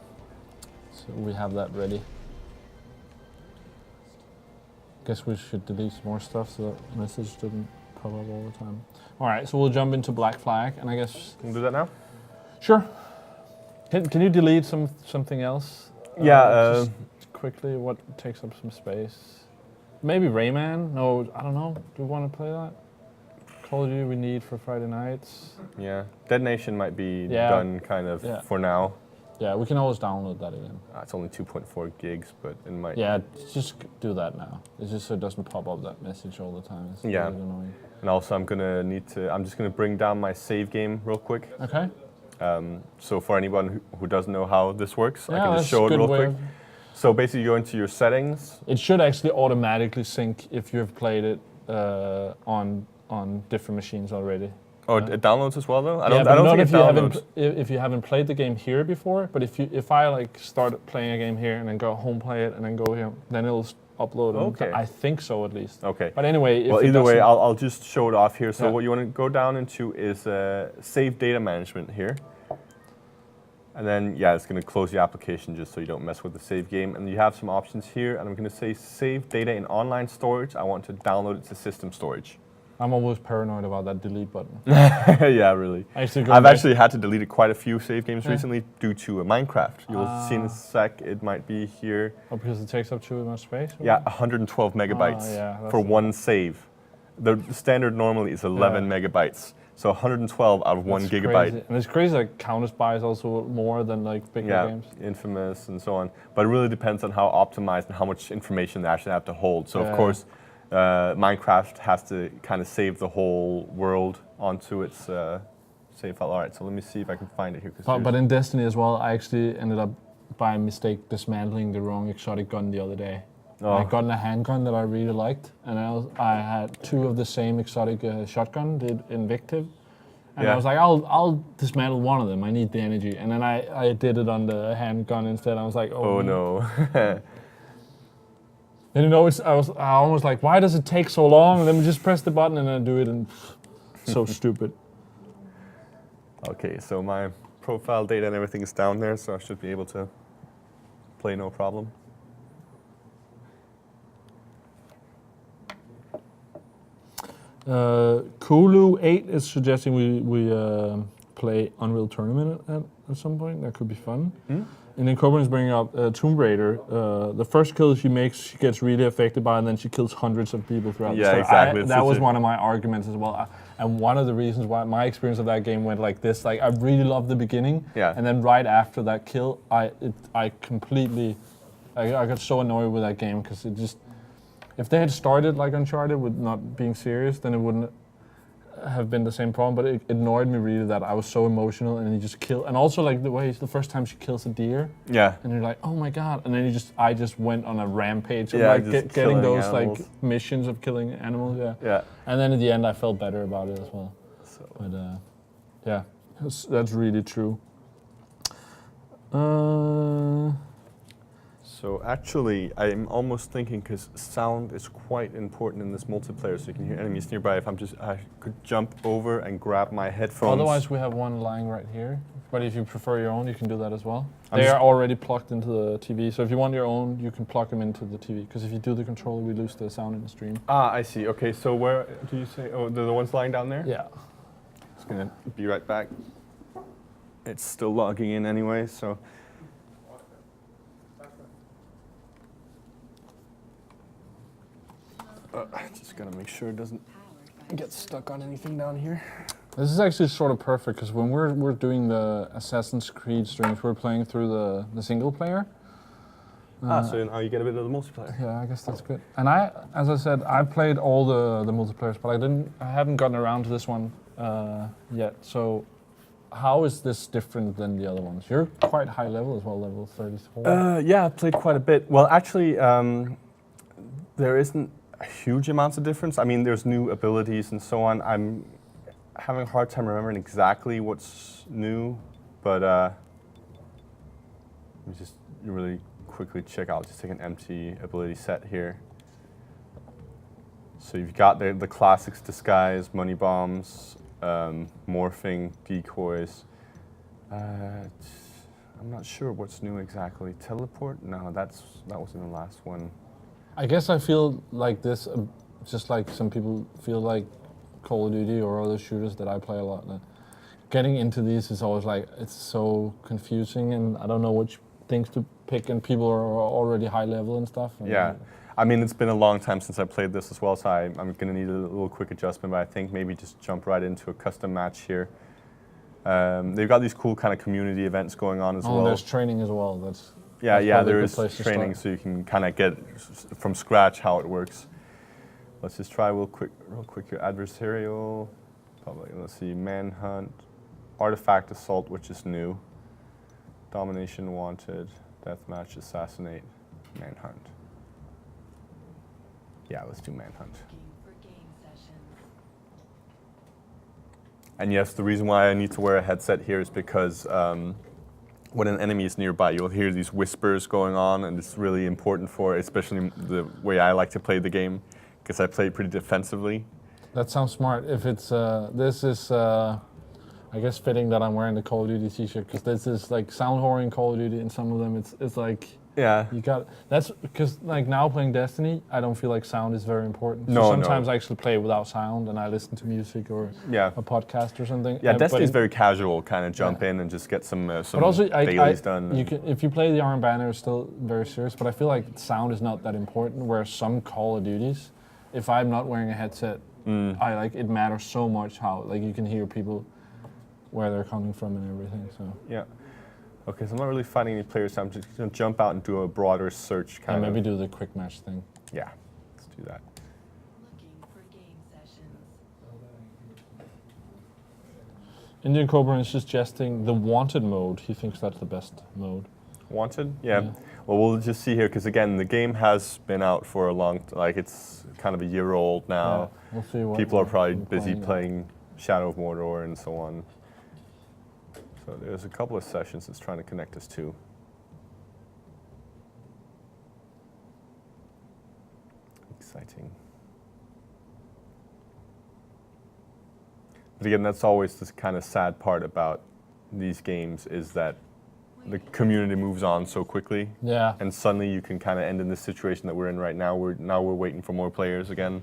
we have that ready. Guess we should delete some more stuff so that message didn't pop up all the time. All right, so we'll jump into Black Flag, and I guess... Can we do that now? Sure. Can you delete something else? Yeah. Just quickly, what takes up some space? Maybe Rayman? No, I don't know. Do we want to play that? Call of Duty we need for Friday nights. Yeah. Dead Nation might be done kind of for now. Yeah, we can always download that again. It's only 2.4 gigs, but it might... Yeah, just do that now. It's just so it doesn't pop up that message all the time. It's really annoying. And also I'm just gonna bring down my save game real quick. Okay. So for anyone who doesn't know how this works, I Yeah, can just show it real quick. of- So basically you go into your settings. It should actually automatically sync if you have played it on different machines already. Oh, it downloads as well though? I Yeah, don't but not think if it you downloads. if you haven't played the game here before. But if I like start playing a game here and then go home play it and then go here, then it'll upload. Okay. I think so at least. Okay. But anyway, if Well, it either way, doesn't- I'll just show it off here. So Yeah. what you want to go down into is save data management here. And then, it's going to close the application just so you don't mess with the save game. And you have some options here. And I'm going to say save data in online storage. I want to download it to system storage. I'm always paranoid about that delete button. Yeah, really. I've actually had to delete quite a few save games recently due to Minecraft. You'll see in a sec, it might be here. Oh, because it takes up too much space? Or? Yeah, 112 megabytes that's for one save. The standard normally is 11 megabytes. So 112 out of 1 That's gigabyte. Crazy. And it's crazy that Counter-Spy is also more than like bigger games. Infamous and so on. But it really depends on how optimized and how much information they actually have to hold. So of course, Minecraft has to kind of save the whole world onto its save file. All right, so let me see if I can find it here. But in Destiny as well, I actually ended up by mistake dismantling the wrong exotic gun the other day. I got a handgun that I really liked, and I had 2 of the same exotic shotgun, the Invictive. And I was like, I'll dismantle one of them. I need the energy. And then I did it on the handgun instead. I was like, oh no. And you know, I almost like, why does it take so long? And then we just press the button and I do it, and so stupid. Okay, so my profile data and everything is down there, so I should be able to play no problem. Kulu8 is suggesting we play Unreal Tournament at some point. That could be fun. And then Coburn is bringing up Tomb Raider. The first kill she makes, she gets really affected by, and then she kills hundreds of people throughout the story. Exactly. That was one of my arguments as well. And one of the reasons why my experience of that game went like this, like I really loved the beginning, and then right after that kill, I got so annoyed with that game because it just, if they had started like Uncharted with not being serious, then it wouldn't have been the same problem. But it annoyed me really that I was so emotional and he just killed. And also like the way the first time she kills a deer. Yeah. And you're like, oh my god. And then I just went on a rampage of getting those animals. like missions of killing animals. Yeah. Yeah. And then at the end I felt better about it as well. So. But yeah, that's really true. So actually, I'm almost thinking, because sound is quite important in this multiplayer, so you can hear enemies nearby. If I could jump over and grab my headphones. Otherwise, we have one lying right here. But if you prefer your own, you can do that as well. They are already plugged into the TV. So if you want your own, you can plug them into the TV. Because if you do the controller, we lose the sound in the stream. Ah, I see. Okay, so where do you say? Oh, the ones lying down there? Yeah. Just gonna be right back. It's still logging in anyway, so. Just gotta make sure it doesn't get stuck on anything down here. This is actually sort of perfect because when we're doing the Assassin's Creed streams, we're playing through the single player. So now you get a bit of the multiplayer. Yeah, I guess that's good. And as I said, I've played all the multiplayers, but I haven't gotten around to this one yet. So how is this different than the other ones? You're quite high level as well, level 34. Yeah, I've played quite a bit. Well, actually, there isn't a huge amount of difference. I mean, there's new abilities and so on. I'm having a hard time remembering exactly what's new, but let me just really quickly check out. Just take an empty ability set here. So you've got the classics: disguise, money bombs, morphing, decoys. I'm not sure what's new exactly. Teleport? No, that wasn't the last one. I guess I feel like this, just like some people feel like Call of Duty or other shooters that I play a lot. Getting into these is always like, it's so confusing and I don't know which things to pick, and people are already high level and stuff. And Yeah. I mean, it's been a long time since I played this as well, so I'm going to need a little quick adjustment, but I think maybe just jump right into a custom match here. They've got these cool kind of community events going on as well. There's training as well. That's yeah, there probably a is good place to training, start. so you can kind of get from scratch how it works. Let's just try real quick your adversarial. Public. Let's see, manhunt, artifact assault, which is new, domination wanted, deathmatch, assassinate, manhunt. Yeah, let's do manhunt. And yes, the reason why I need to wear a headset here is because when an enemy is nearby, you'll hear these whispers going on, and it's really important for, especially the way I like to play the game, because I play pretty defensively. That sounds smart. If it's this is, I guess, fitting that I'm wearing the Call of Duty T-shirt, because this is like sound whoring Call of Duty, and some of them it's like. Yeah. You got that's because like now playing Destiny, I don't feel like sound is very important. No, so sometimes I actually play without sound and I listen to music or a podcast or something. Yeah, Destiny is very casual, kind of jump in and just get some but also, dailies done. You can, if you play the Iron Banner, it's still very serious. But I feel like sound is not that important. Where some Call of Duties, if I'm not wearing a headset, I like it matters so much how like you can hear people where they're coming from and everything. So yeah. Okay, so I'm not really finding any players, so I'm just going to jump out and do a broader search kind of. And maybe do the quick match thing. Yeah, let's do that. Looking for game sessions. Indian Cobra is suggesting the wanted mode. He thinks that's the best mode. Wanted? Yeah. Well, we'll just see here, because again, the game has been out for a long, like it's kind of a year old now. Yeah, we'll see what people are probably we're busy playing Shadow of Mordor and so on. So there's a couple of sessions it's trying to connect us to. Exciting. But again, that's always this kind of sad part about these games, is that the community moves on so quickly. Yeah. And suddenly you can kind of end in this situation that we're in right now. We're waiting for more players again.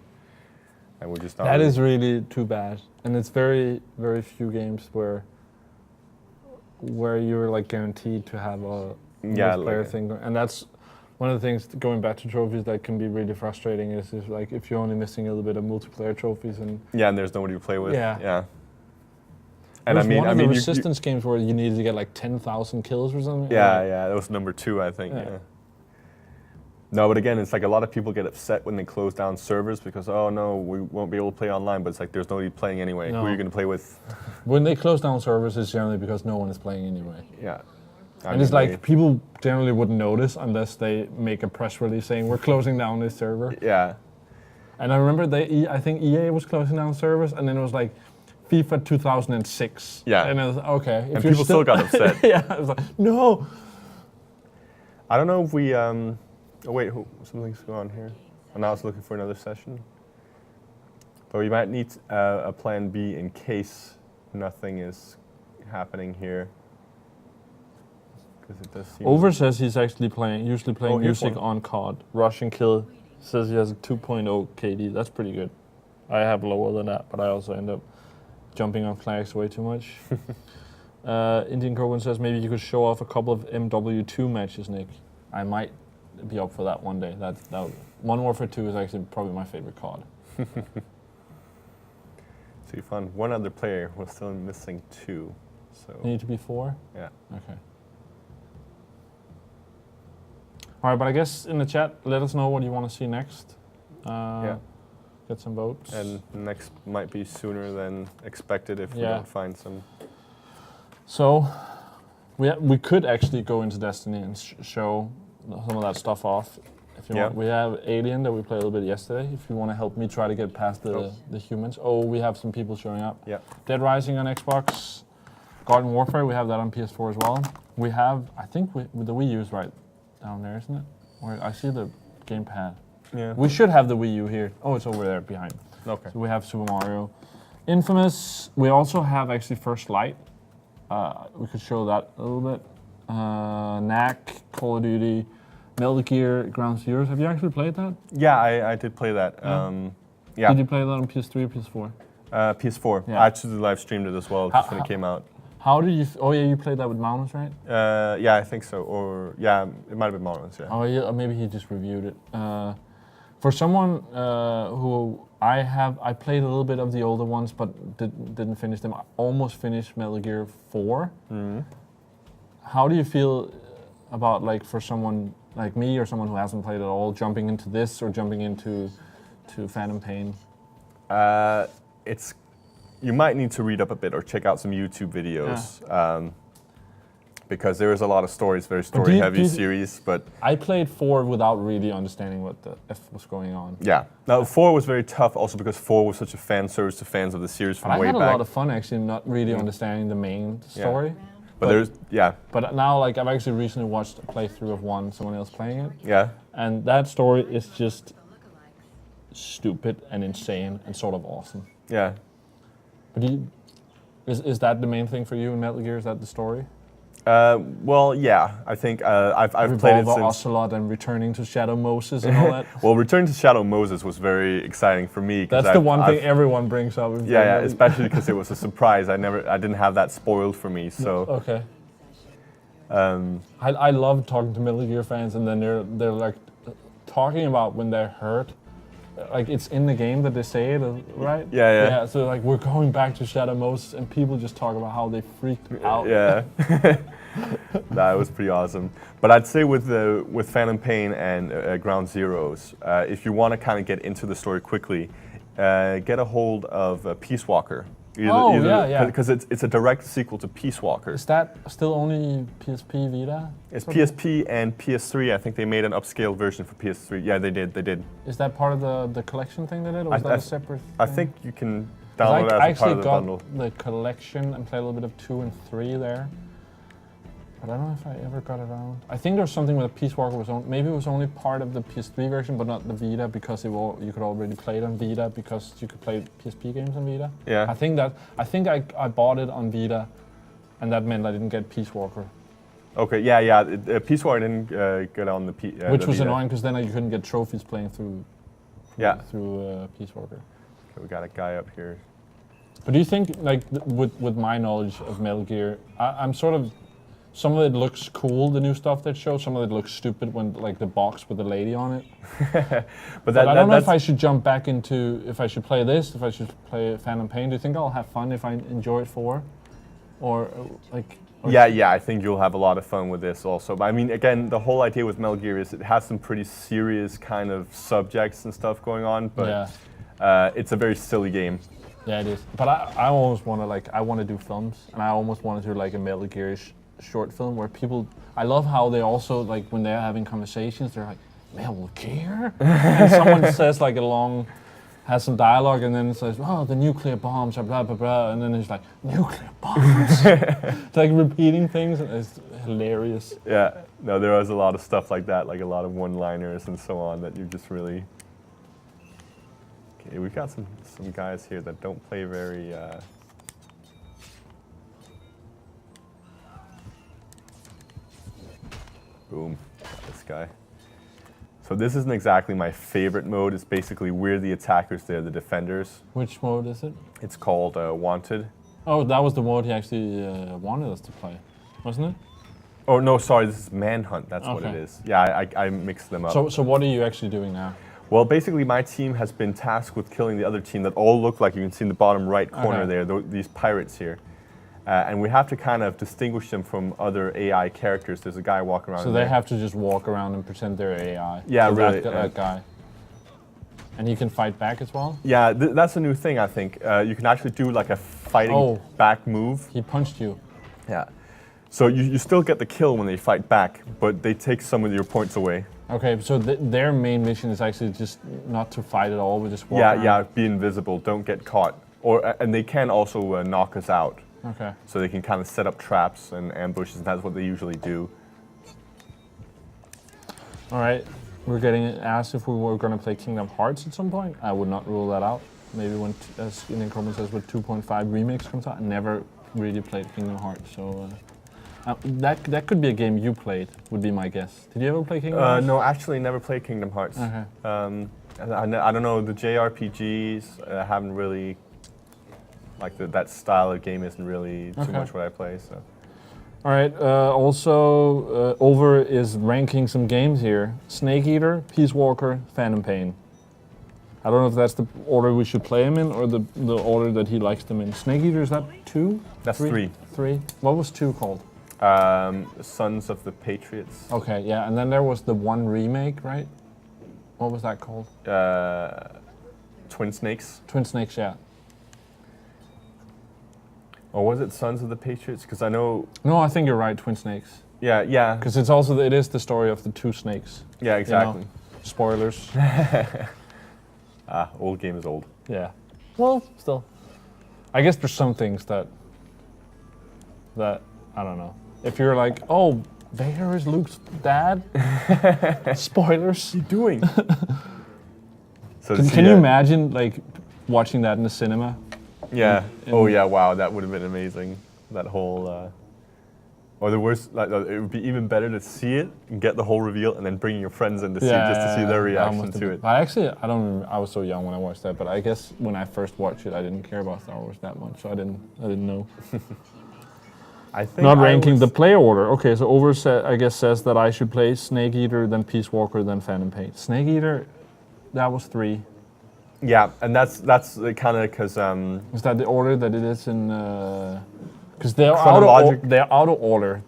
And we're just not. That is really too bad. And it's very, very few games where you're like guaranteed to have a multiplayer thing. And that's one of the things, going back to trophies, that can be really frustrating is like if you're only missing a little bit of multiplayer trophies and and there's nobody to play with. Yeah. And there was one of the Resistance games where you needed to get like 10,000 kills or something. Yeah, that was number 2, I think. Yeah. No, but again, it's like a lot of people get upset when they close down servers because, oh no, we won't be able to play online, but it's like there's nobody playing anyway. No. Who are you going to play with? When they close down servers, it's generally because no one is playing anyway. Yeah. And it's like people generally wouldn't notice unless they make a press release saying we're closing down this server. Yeah. And I remember I think EA was closing down servers, and then it was like FIFA 2006. Yeah. And it was okay. And people still got upset. Yeah. I was like, no. I don't know if we. Oh wait, something's going on here. And now it's looking for another session. But we might need a plan B in case nothing is happening here. Because it does seem. Over says he's actually usually playing here's music one. on COD. Russian Kill says he has a 2.0 KD. That's pretty good. I have lower than that, but I also end up jumping on flags way too much. Indian Cogan says maybe you could show off a couple of MW2 matches, Nick. I might be up for that one day. That Modern Warfare 2 is actually probably my favorite COD. So you found one other player. We're still missing 2. So. You need to be 4? Yeah. Okay. All right, but I guess in the chat, let us know what you want to see next. Get some votes. And next might be sooner than expected if we don't find some. So we could actually go into Destiny and show some of that stuff off. If you want. We have Alien that we played a little bit yesterday. If you want to help me try to get past the humans. Oh, we have some people showing up. Yeah. Dead Rising on Xbox. Garden Warfare, we have that on PS4 as well. We have, I think the Wii U is right down there, isn't it? Or I see the gamepad. Yeah. We should have the Wii U here. Oh, it's over there behind. Okay. So we have Super Mario. Infamous. We also have actually First Light. We could show that a little bit. Knack, Call of Duty, Metal Gear Ground Zeroes. Have you actually played that? Yeah, I did play that. Yeah. Yeah, Did you play that on PS3 or PS4? PS4. Yeah. I actually live streamed it as well just when it came out. How did you? Oh yeah, you played that with Magnus, right? Yeah, I think so. Or yeah, it might have been Marlins. Yeah. Oh yeah, or maybe he just reviewed it. For someone who I played a little bit of the older ones, but didn't finish them. I almost finished Metal Gear 4. Mm-hmm. How do you feel about, like, for someone like me or someone who hasn't played at all, jumping into this or jumping into Phantom Pain? You might need to read up a bit or check out some YouTube videos. Because there is a lot of stories, very story-heavy series, but... I played 4 without really understanding what the F was going on. Yeah. Now, 4 was very tough also because 4 was such a fan service to fans of the series from way back. I had a lot of fun actually not really understanding the main story. Yeah. But there's, yeah. But now, like, I've actually recently watched a playthrough of one, someone else playing it. Yeah. And that story is just stupid and insane and sort of awesome. Yeah. But is that the main thing for you in Metal Gear? Is that the story? Well, yeah. I think I've played it since... Ocelot and returning to Shadow Moses and all that. Well, returning to Shadow Moses was very exciting for me. That's the one thing everyone brings up. Yeah, especially because it was a surprise. I didn't have that spoiled for me. So okay. I love talking to Metal Gear fans, and then they're like talking about when they're hurt. Like, it's in the game that they say it, right? Yeah. Yeah, so like, we're going back to Shadow Moses, and people just talk about how they freaked out. Yeah. That was pretty awesome. But I'd say with Phantom Pain and Ground Zeroes, if you want to kind of get into the story quickly, get a hold of Peace Walker. Yeah. Because it's a direct sequel to Peace Walker. Is that still only PSP Vita? It's PSP and PS3. I think they made an upscaled version for PS3. Yeah, they did. Is that part of the collection thing they did, or was that a separate thing? I think you can download it as a part of the bundle. I actually got the collection and played a little bit of 2 and 3 there. But I don't know if I ever got around. I think there was something with the Peace Walker maybe it was only part of the PS3 version, but not the Vita, because you could already play it on Vita because you could play PSP games on Vita. Yeah. I think I bought it on Vita, and that meant I didn't get Peace Walker. Okay, yeah. Peace Walker didn't get on the Vita. Which was annoying because then you couldn't get trophies playing through Peace Walker. Okay, we got a guy up here. But do you think, like, with my knowledge of Metal Gear, I'm sort of... Some of it looks cool, the new stuff that shows. Some of it looks stupid when, like, the box with the lady on it. but I don't know if I should jump back into, if I should play this, if I should play Phantom Pain. Do you think I'll have fun if I enjoy it 4? Or, like... Yeah, I think you'll have a lot of fun with this also. But I mean, again, the whole idea with Metal Gear is it has some pretty serious kind of subjects and stuff going on, but it's a very silly game. Yeah, it is. But I almost want to, like, I want to do films, and I almost want to do, like, a Metal Gear-ish short film where people, I love how they also, like, when they're having conversations, they're like, Metal Gear? And someone says, like, has some dialogue, and then it says, oh, the nuclear bombs are blah, blah, blah, and then it's like, nuclear bombs? It's like repeating things, and it's hilarious. Yeah, no, there was a lot of stuff like that, like a lot of one-liners and so on that you just really... Okay, we've got some guys here that don't play very... Boom, got this guy. So this isn't exactly my favorite mode. It's basically we're the attackers, they're the defenders. Which mode is it? It's called Wanted. Oh, that was the mode he actually wanted us to play, wasn't it? Oh, no, sorry, this is Manhunt, that's what it is. Yeah, I mixed them up. So what are you actually doing now? Well, basically my team has been tasked with killing the other team that all look like, you can see in the bottom right corner there, these pirates here. And we have to kind of distinguish them from other AI characters. There's a guy walking around. So they have to just walk around and pretend they're AI. Yeah, so really. That guy. And he can fight back as well? Yeah, that's a new thing, I think. You can actually do like a fighting back move. He punched you. Yeah. So you still get the kill when they fight back, but they take some of your points away. Okay, so their main mission is actually just not to fight at all, but just walk around. Yeah, be invisible, don't get caught. And they can also knock us out. Okay. So they can kind of set up traps and ambushes, and that's what they usually do. All right, we're getting asked if we were going to play Kingdom Hearts at some point. I would not rule that out. Maybe when, as Nick says, with 2.5 Remix comes out. I never really played Kingdom Hearts, so That could be a game you played, would be my guess. Did you ever play Kingdom Hearts? No, actually never played Kingdom Hearts. Okay. I don't know, the JRPGs haven't really, like that style of game isn't really too much what I play, so. All right, also, Over is ranking some games here. Snake Eater, Peace Walker, Phantom Pain. I don't know if that's the order we should play them in or the order that he likes them in. Snake Eater, is that 2? That's 3. 3. What was 2 called? Sons of the Patriots. Okay, yeah, and then there was the 1 remake, right? What was that called? Twin Snakes. Twin Snakes, yeah. Or was it Sons of the Patriots? Because I know. No, I think you're right, Twin Snakes. Yeah. Because it is the story of the 2 snakes. Yeah, exactly. You know? Spoilers. Old game is old. Yeah. Well, still. I guess there's some things that I don't know. If you're like, oh, Vader is Luke's dad? Spoilers. What are you doing? So can you imagine like watching that in the cinema? Yeah. Oh yeah. Wow, that would have been amazing. That whole. Or the worst, like it would be even better to see it and get the whole reveal, and then bring your friends in to see it just to see their reaction to it. I don't remember. I was so young when I watched that, but I guess when I first watched it, I didn't care about Star Wars that much, so I didn't know. I think not ranking the play order. Okay, so Over says that I should play Snake Eater, then Peace Walker, then Phantom Pain. Snake Eater, that was 3. Yeah, and that's kind of because. Is that the order that it is in? Because they're out of order.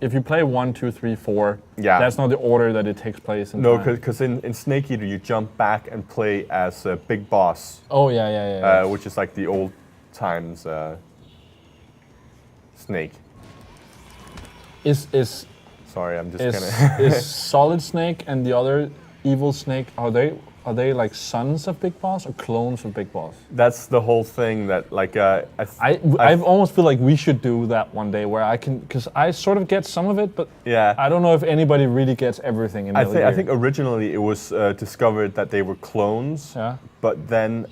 If you play 1, 2, 3, 4, that's not the order that it takes place in. No, because in Snake Eater you jump back and play as a big boss. Oh yeah. Which is like the old times Snake. Sorry, I'm just gonna. Is Solid Snake and the other evil Snake, are they like sons of Big Boss or clones of Big Boss? That's the whole thing that like I almost feel like we should do that one day where I can, because I sort of get some of it, but yeah, I don't know if anybody really gets everything in Metal Gear. I think originally it was discovered that they were clones. Yeah. But then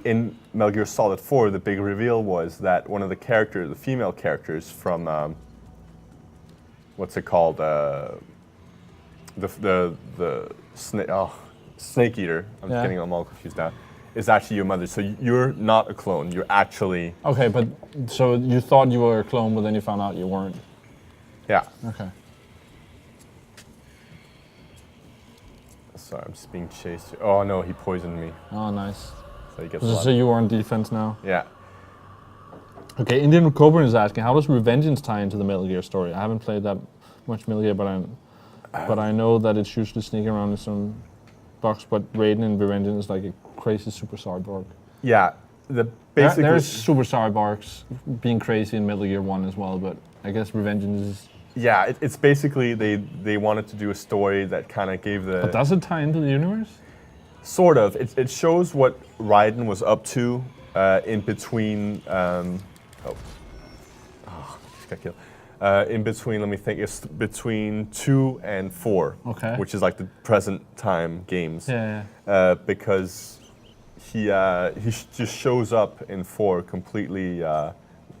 in Metal Gear Solid 4, the big reveal was that one of the female characters from what's it called? Snake Eater. I'm just getting them all confused now. Is actually your mother. So you're not a clone. You're actually. Okay, but so you thought you were a clone, but then you found out you weren't. Yeah. Okay. Sorry, I'm just being chased. Oh no, he poisoned me. Oh, nice. So he gets. So you are on defense now. Yeah. Okay, Indian Coburn is asking, how does Revengeance tie into the Metal Gear story? I haven't played that much Metal Gear, but I know that it's usually sneaking around in some box. But Raiden in Revengeance is like a crazy super cyborg. Yeah, there's super cyborgs being crazy in Metal Gear 1 as well, but I guess Revengeance is. Yeah, it's basically they wanted to do a story that kind of gave the. But does it tie into the universe? Sort of. It shows what Raiden was up to in between. Just got killed. In between, let me think. It's between 2 and 4. Okay. Which is like the present time games. Yeah. Because he just shows up in 4 completely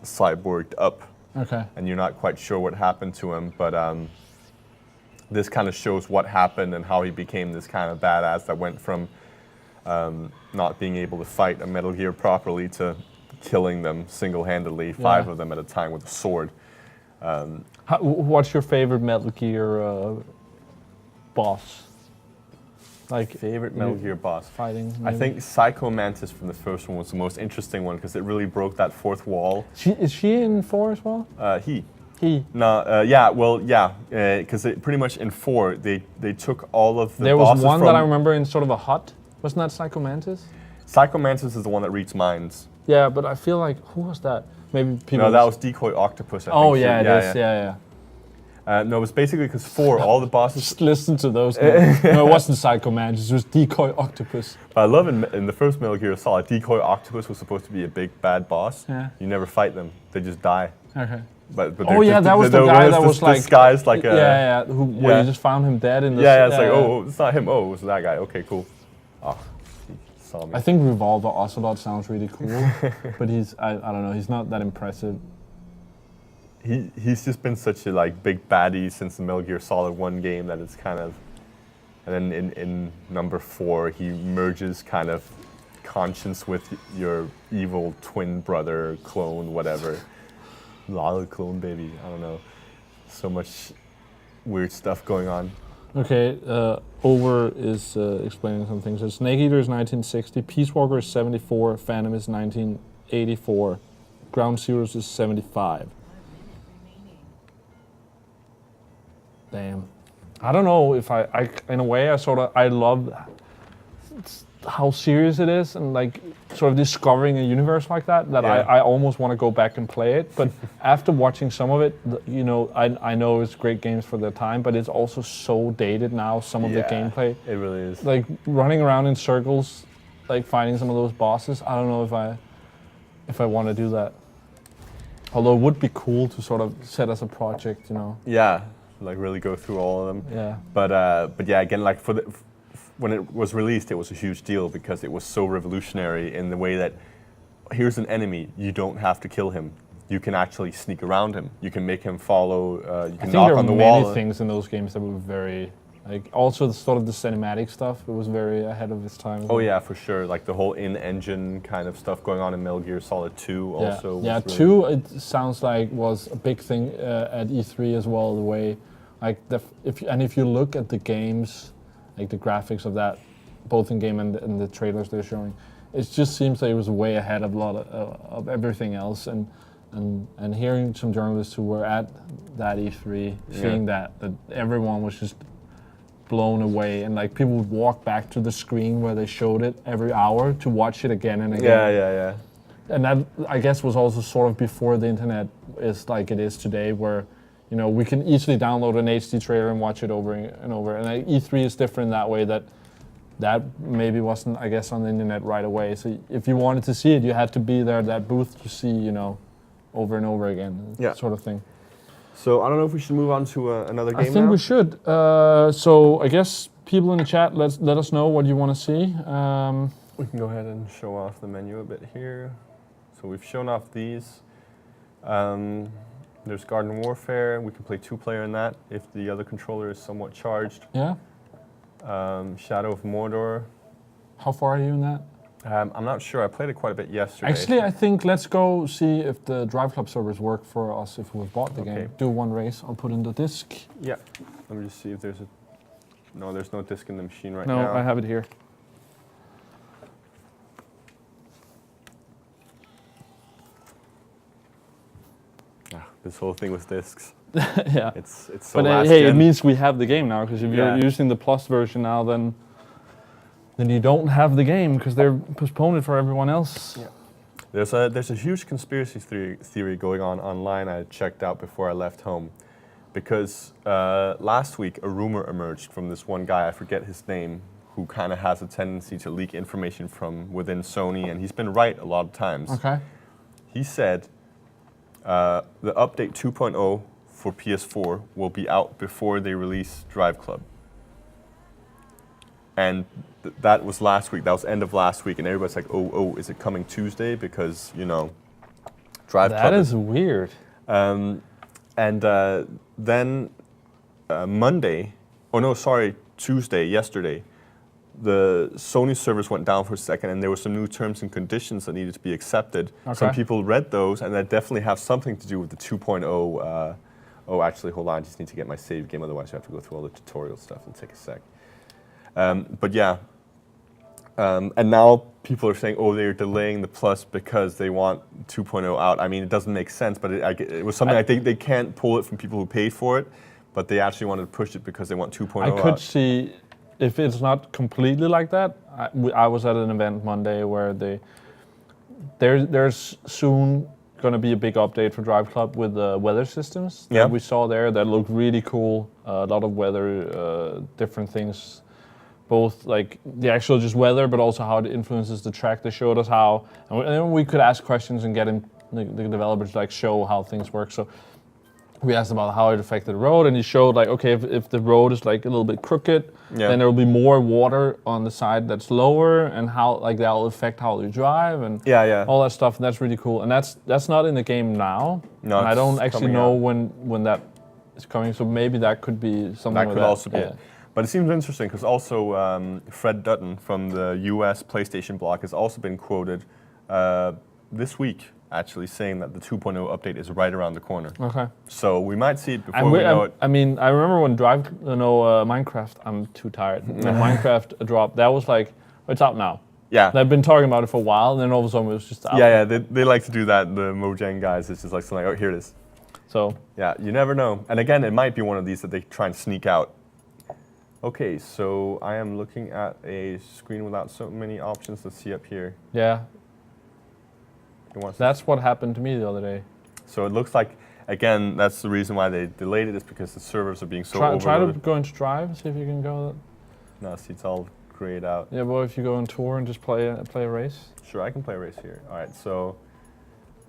cyborged up. Okay. And you're not quite sure what happened to him, but this kind of shows what happened and how he became this kind of badass that went from not being able to fight a Metal Gear properly to killing them single-handedly, 5 of them at a time with a sword. What's your favorite Metal Gear boss? Like favorite Metal Gear boss fighting? Maybe? I think Psycho Mantis from the first one was the most interesting one because it really broke that fourth wall. Is she in 4 as well? He. No, because pretty much in 4 they took all of the. There was one that I remember in sort of a hut. Wasn't that Psycho Mantis? Psycho Mantis is the one that reads minds. Yeah, but I feel like who was that? Maybe people. No, that was Decoy Octopus. I think. Oh yeah, it is. Yeah. No, it was basically because 4, all the bosses. Just listen to those. No, it wasn't Psycho Mantis. It was Decoy Octopus. But I love in the first Metal Gear Solid, Decoy Octopus was supposed to be a big bad boss. Yeah. You never fight them; they just die. Okay. But that was the guy that was like disguised like a. Yeah. Where you just found him dead in the. Yeah, it's like it's not him. Oh, it was that guy. Okay, cool. Oh, he saw me. I think Revolver Ocelot sounds really cool, but I don't know. He's not that impressive. he's just been such a like big baddie since the Metal Gear Solid 1 game that it's kind of, and then in number 4 he merges kind of conscience with your evil twin brother clone, whatever. Lala clone baby, I don't know. So much weird stuff going on. Okay, Over is explaining some things. So Snake Eater is 1960, Peace Walker is 74, Phantom is 1984, Ground Zeroes is 75. Damn. I don't know if I in a way, I love how serious it is and like sort of discovering a universe like that Yeah. I almost want to go back and play it. But after watching some of it, you know, I know it's great games for their time, but it's also so dated now, some of the gameplay. It really is. Like running around in circles, like fighting some of those bosses. I don't know if I want to do that. Although it would be cool to sort of set as a project, you know. Yeah, like really go through all of them. Yeah. But yeah, again, like when it was released, it was a huge deal because it was so revolutionary in the way that here's an enemy, you don't have to kill him. You can actually sneak around him. You can make him follow. You can knock on the wall. I think there were many things in those games that were very, like, also the sort of the cinematic stuff. It was very ahead of its time. Oh yeah, for sure. Like the whole in-engine kind of stuff going on in Metal Gear Solid 2 also. Yeah, was 2 it sounds like was a big thing at E3 as well. The way, like, if you look at the games, like the graphics of that, both in game and the trailers they're showing, it just seems like it was way ahead of a lot of everything else. And hearing some journalists who were at that E3 seeing that everyone was just blown away, and like people would walk back to the screen where they showed it every hour to watch it again and again. Yeah. And that, I guess, was also sort of before the internet is like it is today, where, you know, we can easily download an HD trailer and watch it over and over. And like, E3 is different that way, that maybe wasn't, I guess, on the internet right away. So if you wanted to see it, you had to be there at that booth to see, you know, over and over again, sort of thing. So I don't know if we should move on to another game I think now? we should. So I guess people in the chat, let us know what you want to see. We can go ahead and show off the menu a bit here. So we've shown off these. There's Garden Warfare. We can play 2-player in that if the other controller is somewhat charged. Yeah. Shadow of Mordor. How far are you in that? I'm not sure. I played it quite a bit yesterday. Actually, I think let's go see if the Driveclub servers work for us if we've bought the game. Do one race. I'll put in the disc. Yeah. Let me just see if there's a... No, there's no disc in the machine right now. No, I have it here. This whole thing with discs. Yeah. It's so But last hey, gen. it means we have the game now, because if you're using the Plus version now, then you don't have the game because they're postponed it for everyone else. Yeah. There's a huge conspiracy theory going on online I checked out before I left home, because last week a rumor emerged from this one guy, I forget his name, who kind of has a tendency to leak information from within Sony, and he's been right a lot of times. Okay. He said the update 2.0 for PS4 will be out before they release Driveclub. And that was last week. That was end of last week, and everybody's like, "Oh, is it coming Tuesday?" Because, you know, Driveclub. That is weird. Then Monday, Tuesday, yesterday, the Sony servers went down for a second, and there were some new terms and conditions that needed to be accepted. Okay. Some people read those, and that definitely have something to do with the 2.0. Oh, actually, hold on. I just need to get my save game. Otherwise, you have to go through all the tutorial stuff. It'll take a sec. But yeah. And now people are saying, oh, they're delaying the Plus because they want 2.0 out. I mean, it doesn't make sense, but it was something I think they can't pull it from people who paid for it, but they actually wanted to push it because they want 2.0 out. I could see, if it's not completely like that, I was at an event Monday where there's soon going to be a big update for Driveclub with the weather systems that we saw there that looked really cool. A lot of weather, different things, both like the actual just weather, but also how it influences the track. They showed us how, and then we could ask questions and get the developers to like show how things work. So we asked about how it affected the road, and he showed like, okay, if the road is like a little bit crooked, then there will be more water on the side that's lower, and how like that will affect how you drive and all that stuff. And that's really cool. And that's not in the game now. No, and I don't actually know when that is coming. So maybe that could be something. That could also be. But it seems interesting because also Fred Dutton from the US PlayStation blog has also been quoted this week, actually saying that the 2.0 update is right around the corner. Okay. So we might see it before we know it. I mean, I remember when Minecraft, I'm too tired. When Minecraft dropped, that was like, it's out now. Yeah. They've been talking about it for a while, and then all of a sudden it was just out. Yeah, they like to do that. The Mojang guys, it's just like something, oh, here it is. So. Yeah, you never know. And again, it might be one of these that they try and sneak out. Okay, so I am looking at a screen without so many options. Let's see up here. Yeah. That's what happened to me the other day. So it looks like, again, that's the reason why they delayed it, is because the servers are being so overloaded. Try to go into Drive, see if you can go. No, see, it's all grayed out. Yeah, well, if you go in Tour and just play a race. Sure, I can play a race here. All right, so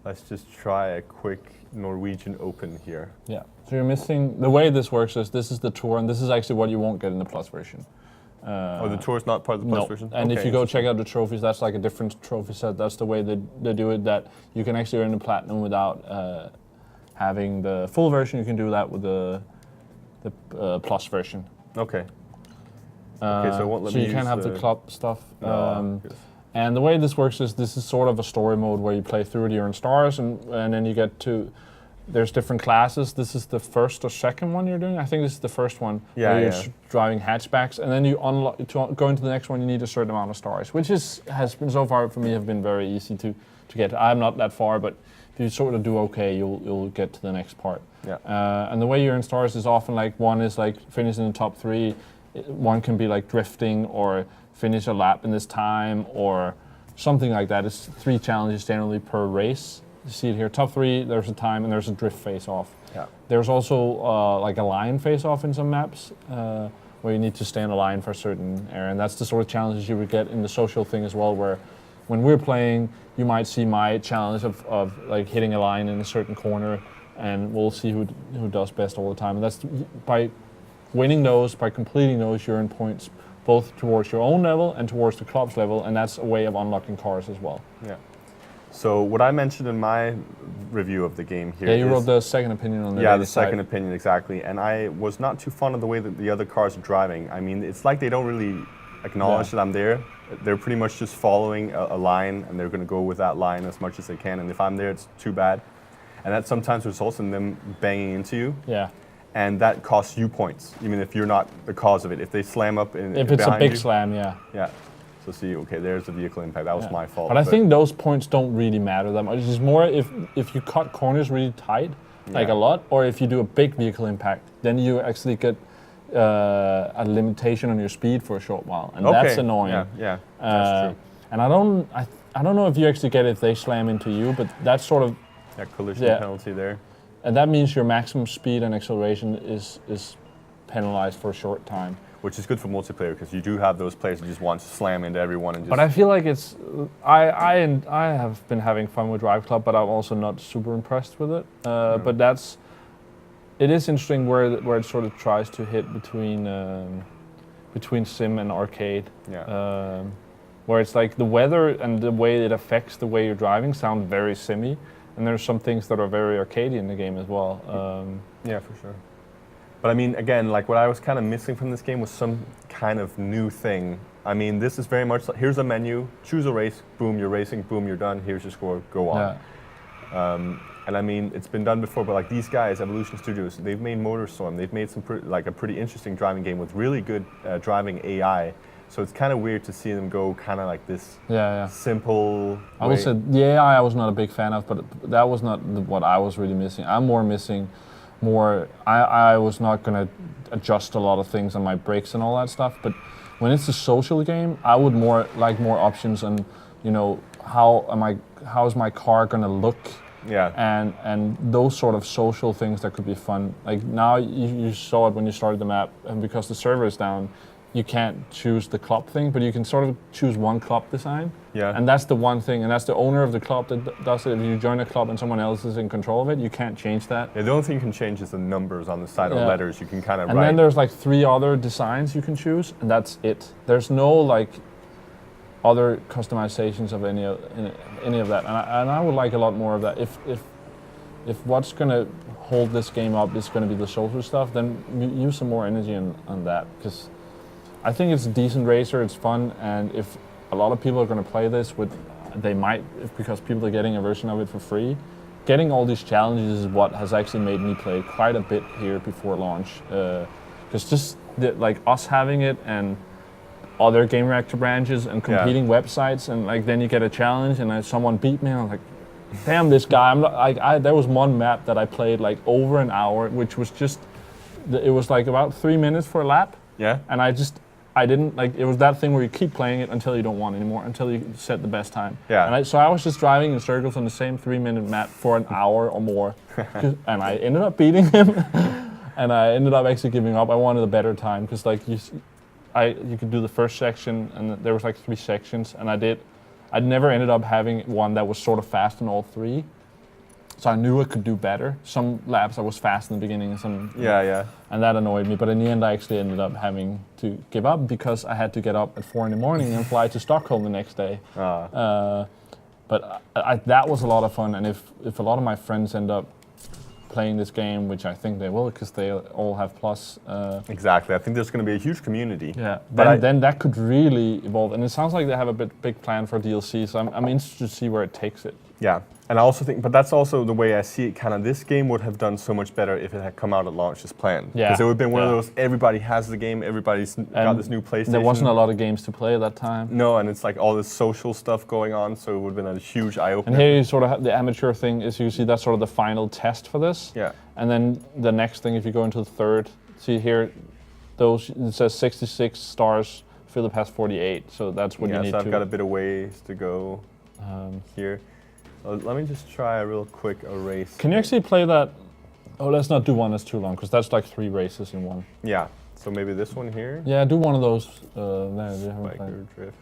let's just try a quick Norwegian Open here. Yeah, so you're missing, the way this works is this is the Tour, and this is actually what you won't get in the Plus version. The Tour is not part of the Plus version? And if you go check out the trophies, that's like a different trophy set. That's the way they do it, that you can actually earn the Platinum without having the full version. You can do that with the Plus version. Okay. Okay, so it won't let me you can't have the club stuff. And the way this works is this is sort of a story mode where you play through it, you earn stars, and then you get to, there's different classes. This is the first or second one you're doing. I think this is the first one where you're driving hatchbacks, and then you unlock, to go into the next one you need a certain amount of stars, which has been so far for me have been very easy to get. I'm not that far, but if you sort of do okay, you'll get to the next part. Yeah. And the way you earn stars is often like, one is like finish in the top 3, one can be like drifting or finish a lap in this time or something like that. It's 3 challenges generally per race. You see it here, top 3, there's a time and there's a drift face-off. Yeah. There's also like a line face-off in some maps where you need to stay on a line for a certain area, and that's the sort of challenges you would get in the social thing as well, where when we're playing, you might see my challenge of like hitting a line in a certain corner, and we'll see who does best all the time. And that's by winning those, by completing those, you earn points both towards your own level and towards the club's level, and that's a way of unlocking cars as well. Yeah. So what I mentioned in my review of the game here, you wrote the second opinion on the the second opinion, exactly. And I was not too fond of the way that the other cars are driving. I mean, it's like they don't really acknowledge that I'm there. They're pretty much just following a line, and they're going to go with that line as much as they can. And if I'm there, it's too bad. And that sometimes results in them banging into you. Yeah. And that costs you points, even if you're not the cause of it. If they slam up if it's a big slam, yeah. Yeah. So see, okay, there's the vehicle impact. That was my fault. But I think those points don't really matter that much. It's more if you cut corners really tight, like a lot, or if you do a big vehicle impact, then you actually get a limitation on your speed for a short while, and that's annoying. Yeah, that's true. And I don't know if you actually get it if they slam into you, but that's sort of collision penalty there. And that means your maximum speed and acceleration is penalized for a short time. Which is good for multiplayer, because you do have those players who just want to slam into everyone and just... But I feel like it's... I have been having fun with Driveclub, but I'm also not super impressed with it. But it is interesting where it sort of tries to hit between sim and arcade. Yeah. Where it's like the weather and the way it affects the way you're driving sound very simmy, and there's some things that are very arcadey in the game as well. Yeah, for sure. But I mean, again, like what I was kind of missing from this game was some kind of new thing. I mean, this is very much like, here's a menu, choose a race, boom, you're racing, boom, you're done, here's your score, go on. Yeah. And I mean, it's been done before, but like these guys, Evolution Studios, they've made Motorstorm, they've made some a pretty interesting driving game with really good driving AI. So it's kind of weird to see them go kind of like this simple I would say the AI I was not a big fan of, but that was not what I was really missing. I'm more missing I was not going to adjust a lot of things on my brakes and all that stuff, but when it's a social game, I would like more options on, you know, how is my car going to look? Yeah. And those sort of social things that could be fun. Like now you saw it when you started the map, and because the server is down, you can't choose the club thing, but you can sort of choose one club design. Yeah. And that's the one thing, and that's the owner of the club that does it. If you join a club and someone else is in control of it, you can't change that. Yeah, the only thing you can change is the numbers on the side Yeah. of letters. You can kind of And write. then there's like 3 other designs you can choose, and that's it. There's no like other customizations of any of that, and I would like a lot more of that. If what's gonna hold this game up is gonna be the social stuff, then use some more energy on that, because I think it's a decent racer, it's fun, and if a lot of people are gonna play this, because people are getting a version of it for free, getting all these challenges is what has actually made me play quite a bit here before launch, because just like us having it and other Gamereactor branches and competing websites, and like then you get a challenge and someone beat me, and I'm like, damn, this guy. I'm not, there was one map that I played like over an hour, which was just, it was like about 3 minutes for a lap. Yeah. And I didn't, like, it was that thing where you keep playing it until you don't want anymore, until you set the best time. Yeah. And so I was just driving in circles on the same 3-minute map for an hour or more. And I ended up beating him. And I ended up actually giving up. I wanted a better time, because like you could do the first section, and there was like 3 sections, and I'd never ended up having one that was sort of fast in all 3. So I knew I could do better. Some laps I was fast in the beginning, and some and that annoyed me. But in the end, I actually ended up having to give up, because I had to get up at 4 in the morning and fly to Stockholm the next day. But that was a lot of fun, and if a lot of my friends end up playing this game, which I think they will, because they all have Plus. Exactly. I think there's going to be a huge community. Yeah, but then that could really evolve, and it sounds like they have a big plan for DLC. So I'm interested to see where it takes it. Yeah, and I also think, but that's also the way I see it. Kind of, this game would have done so much better if it had come out at launch as planned. Yeah, because it would have been one of those. Everybody has the game. Everybody's got this new PlayStation. There wasn't a lot of games to play at that time. No, and it's like all this social stuff going on, so it would have been a huge eye opener. And here you sort of have the amateur thing. Is you see that's sort of the final test for this. Yeah. And then the next thing, if you go into the third, see here, it says 66 stars. Phillip has 48, so that's what you need so to. I've got a bit of ways to go here. Let me just try a real quick race. Can you actually play that? Oh, let's not do one that's too long, because that's like 3 races in one. Yeah, so maybe this one here. Yeah, do one of those. Biker drift.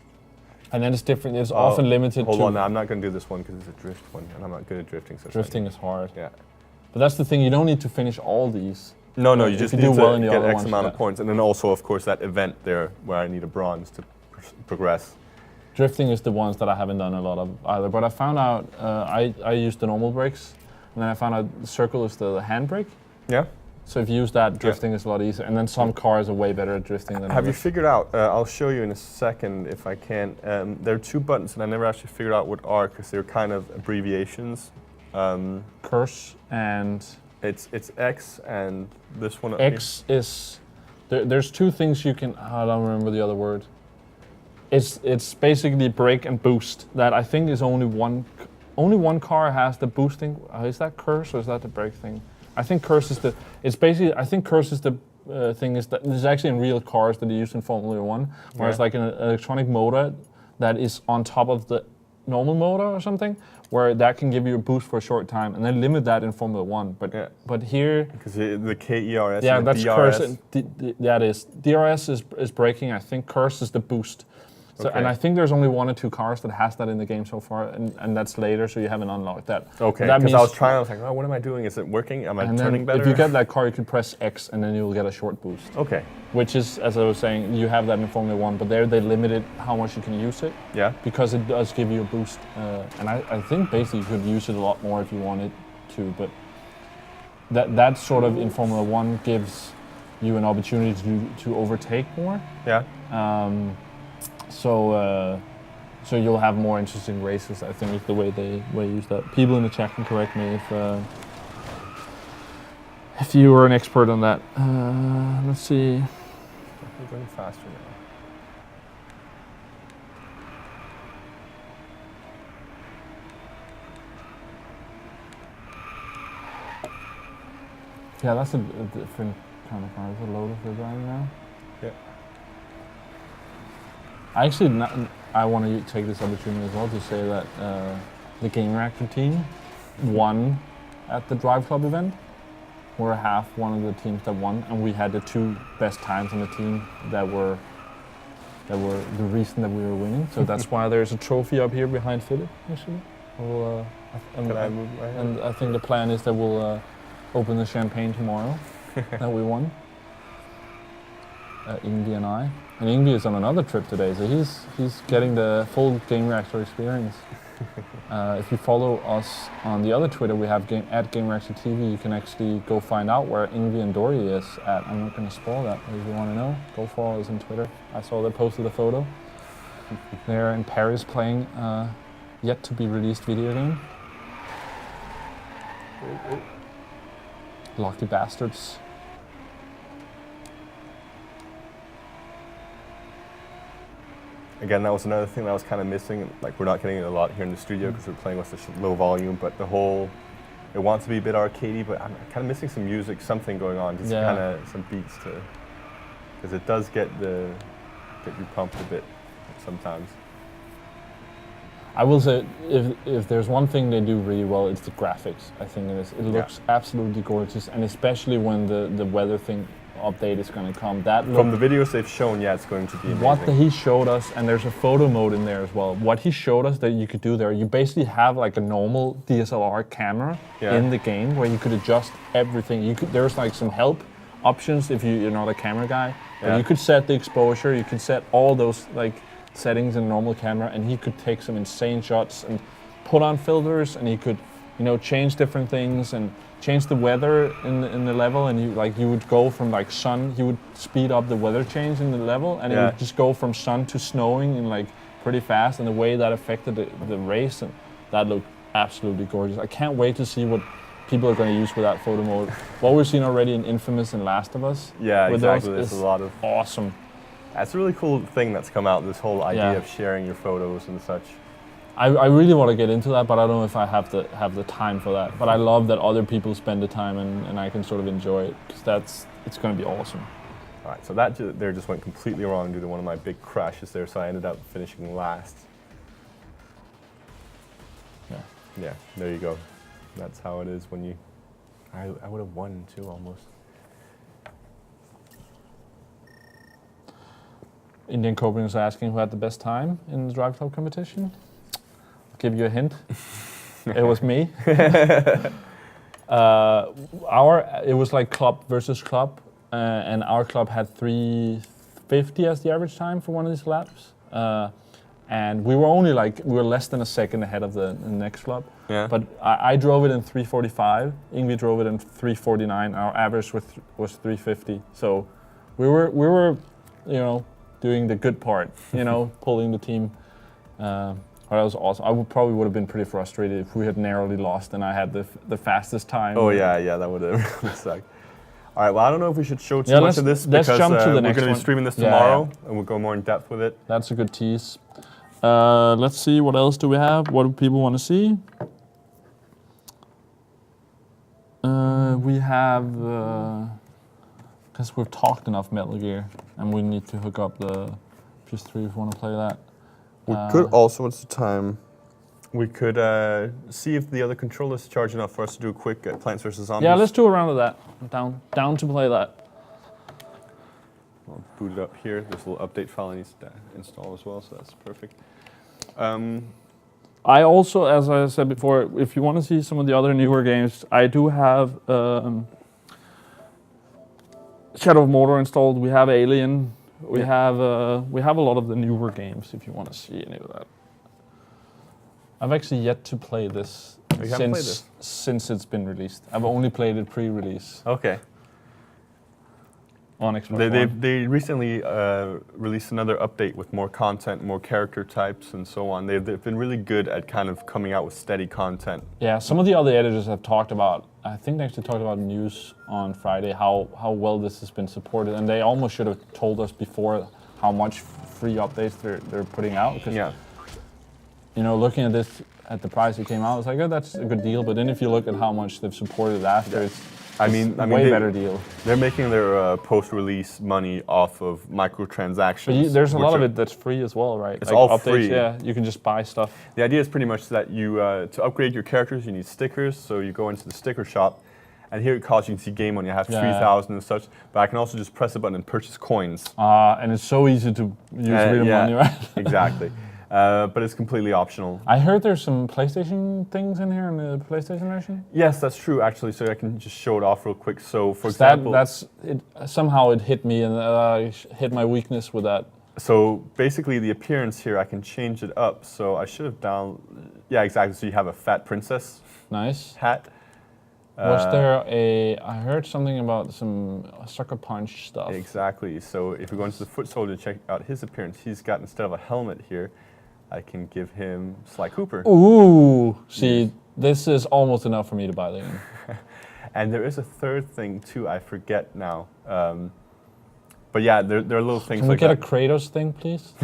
And then it's different. It's often limited hold to. on, I'm not going to do this one because it's a drift one, and I'm not good at drifting. So drifting is hard. Yeah. But that's the thing. You don't need to finish all these. No, you just need do well to in the get other X ones, amount of points, and then also, of course, that event there where I need a bronze to progress. Drifting is the ones that I haven't done a lot of either. But I found out I used the normal brakes, and then I found out the circle is the handbrake. Yeah. So if you use that, drifting is a lot easier. And then some cars are way better at drifting than Have others. you figured out, I'll show you in a second if I can, there are 2 buttons and I never actually figured out what are, because they're kind of abbreviations. Curse and... It's X and this one up X here. is... There's 2 things you can... I don't remember the other word. It's basically brake and boost. That I think is only one car has the boosting. Is that curse or is that the brake thing? I think curse is the. It's basically. I think curse is the thing is that this is actually in real cars that they use in Formula 1, where it's like an electronic motor that is on top of the normal motor or something, where that can give you a boost for a short time, and then limit that in Formula 1. But here, because the KERS. Yeah, and that's the curse. DRS. That is DRS is braking. I think curse is the boost. So, and I think there's only 1 or 2 cars that has that in the game so far, and that's later, so you haven't unlocked that. Okay, because I was like, oh, what am I doing? Is it working? Am I turning better? If you get that car, you can press X, and then you'll get a short boost. Okay. Which is, as I was saying, you have that in Formula 1, but there they limited how much you can use it. Yeah. Because it does give you a boost, and I think basically you could use it a lot more if you wanted to, but that sort of in Formula 1 gives you an opportunity to overtake more. Yeah. So you'll have more interesting races, I think, is the way they use that. People in the chat can correct me if you were an expert on that. Let's see. We're going faster now. Yeah, that's a different kind of car. Is it Lotus they're driving now? Yeah. I want to take this opportunity as well to say that the Gamereactor team won at the Driveclub event. We're one of the teams that won, and we had the 2 best times on the team that were that were the reason that we were winning. So that's why there's a trophy up here behind Philip, actually. We'll, Can I move my hand? and I think the plan is that we'll open the champagne tomorrow that we won. Ingvi and I. And Ingvi is on another trip today, so he's getting the full Gamereactor experience. If you follow us on the other Twitter, we have at Gamereactor TV, you can actually go find out where Ingvi and Dory is at. I'm not going to spoil that, but if you want to know, go follow us on Twitter. I saw they posted a photo. They're in Paris playing yet to be released video game. Lucky bastards. Again, that was another thing that I was kind of missing. Like, we're not getting it a lot here in the studio because we're playing with such low volume, but the whole, it wants to be a bit arcadey, but I'm kind of missing some music, something going on, just kind of some beats to, because it does get you pumped a bit sometimes. I will say, if there's one thing they do really well, it's the graphics. I think it is. It looks absolutely gorgeous, and especially when the weather thing update is going to come. From the videos they've shown, it's going to be amazing. What he showed us, and there's a photo mode in there as well. What he showed us that you could do there, you basically have like a normal DSLR camera in the game where you could adjust everything. There's like some help options if you're not a camera guy. But you could set the exposure, you could set all those like settings in a normal camera, and he could take some insane shots and put on filters, and he could, change different things and change the weather in the level, and you would go from like sun, he would speed up the weather change in the level, and it would just go from sun to snowing in like pretty fast, and the way that affected the race, and that looked absolutely gorgeous. I can't wait to see what people are going to use with that photo mode. What we've seen already in Infamous and Last of Us. Yeah, with exactly. Those There's a lot of awesome. That's a really cool thing that's come out, this whole idea of sharing your photos and such. I really want to get into that, but I don't know if I have the time for that. But I love that other people spend the time and I can sort of enjoy it, because it's going to be awesome. All right, so that there just went completely wrong due to one of my big crashes there, so I ended up finishing last. Yeah, there you go. That's how it is when you... I would have won too, almost. Indian Copenhagen is asking who had the best time in the Driveclub competition. I'll give you a hint. It was me. It was like club versus club, and our club had 3:50 as the average time for one of these laps. And we were less than a second ahead of the next club. Yeah. But I drove it in 3:45. Ingvi drove it in 3:49. Our average was 3:50. So we were, doing the good part, pulling the team. That was awesome. I probably would have been pretty frustrated if we had narrowly lost and I had the fastest time. Oh yeah, that would have really sucked. All right, well, I don't know if we should show too much of this because let's jump to the next we're going to be streaming this tomorrow, and we'll go more in depth with it. That's a good tease. Let's see, what else do we have? What do people want to see? We have, because we've talked enough Metal Gear, and we need to hook up the PS3 if we want to play that. We could also, what's the time? We could see if the other controller's charged enough for us to do a quick Plants vs. Zombies. Yeah, let's do a round of that. Down to play that. I'll boot it up here. There's a little update file I need to install as well, so that's perfect. I also, as I said before, if you want to see some of the other newer games, I do have Shadow of Mordor installed. We have Alien. We have a lot of the newer games if you want to see any of that. I've actually yet to play this since it's been released. I've only played it pre-release. Okay. On Xbox One. They recently released another update with more content, more character types, and so on. They've been really good at kind of coming out with steady content. Yeah, some of the other editors have talked about, I think they actually talked about news on Friday, how well this has been supported, and they almost should have told us before how much free updates they're putting out. Because, looking at this, at the price it came out, it's like, oh, that's a good deal, but then if you look at how much they've supported after, it's a way better deal. They're making their post-release money off of microtransactions. But there's a lot of it that's free as well, right? It's all free. Yeah, you can just buy stuff. The idea is pretty much that you, to upgrade your characters, you need stickers. So you go into the sticker shop, And here it calls, you can see game money. I have Yeah. 3,000 and such, but I can also just press a button and purchase coins. And it's so easy to use real money, right? Exactly. But it's completely optional. I heard there's some PlayStation things in here in the PlayStation version. Yes, that's true, actually. So I can just show it off real quick. So, for example, That's it. Somehow it hit me, and I hit my weakness with that. so basically the appearance here, I can change it up. So I should have yeah, exactly. So you have a fat princess Nice. hat. Was there I heard something about some sucker punch stuff. Exactly. So if we go into the foot soldier and check out his appearance, he's got, instead of a helmet here, I can give him Sly Cooper. Ooh, see, this is almost enough for me to buy the game. And there is a third thing too, I forget now. But yeah, there are little things Can we like get that. a Kratos thing, please?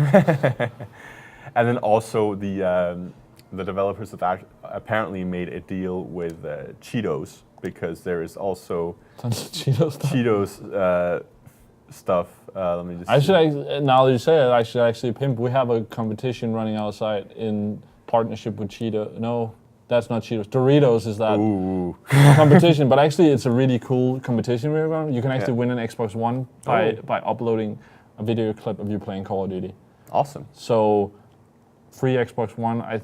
And then also the developers have apparently made a deal with Cheetos, because there is also Tons of Cheetos stuff. Cheetos stuff. Let me just. Now that you say it, I should actually pimp. We have a competition running outside in partnership with Cheetos. No, that's not Cheetos. Doritos is that Ooh. competition, but actually it's a really cool competition we're running. You can actually win an Xbox One by uploading a video clip of you playing Call of Duty. Awesome. So, free Xbox One,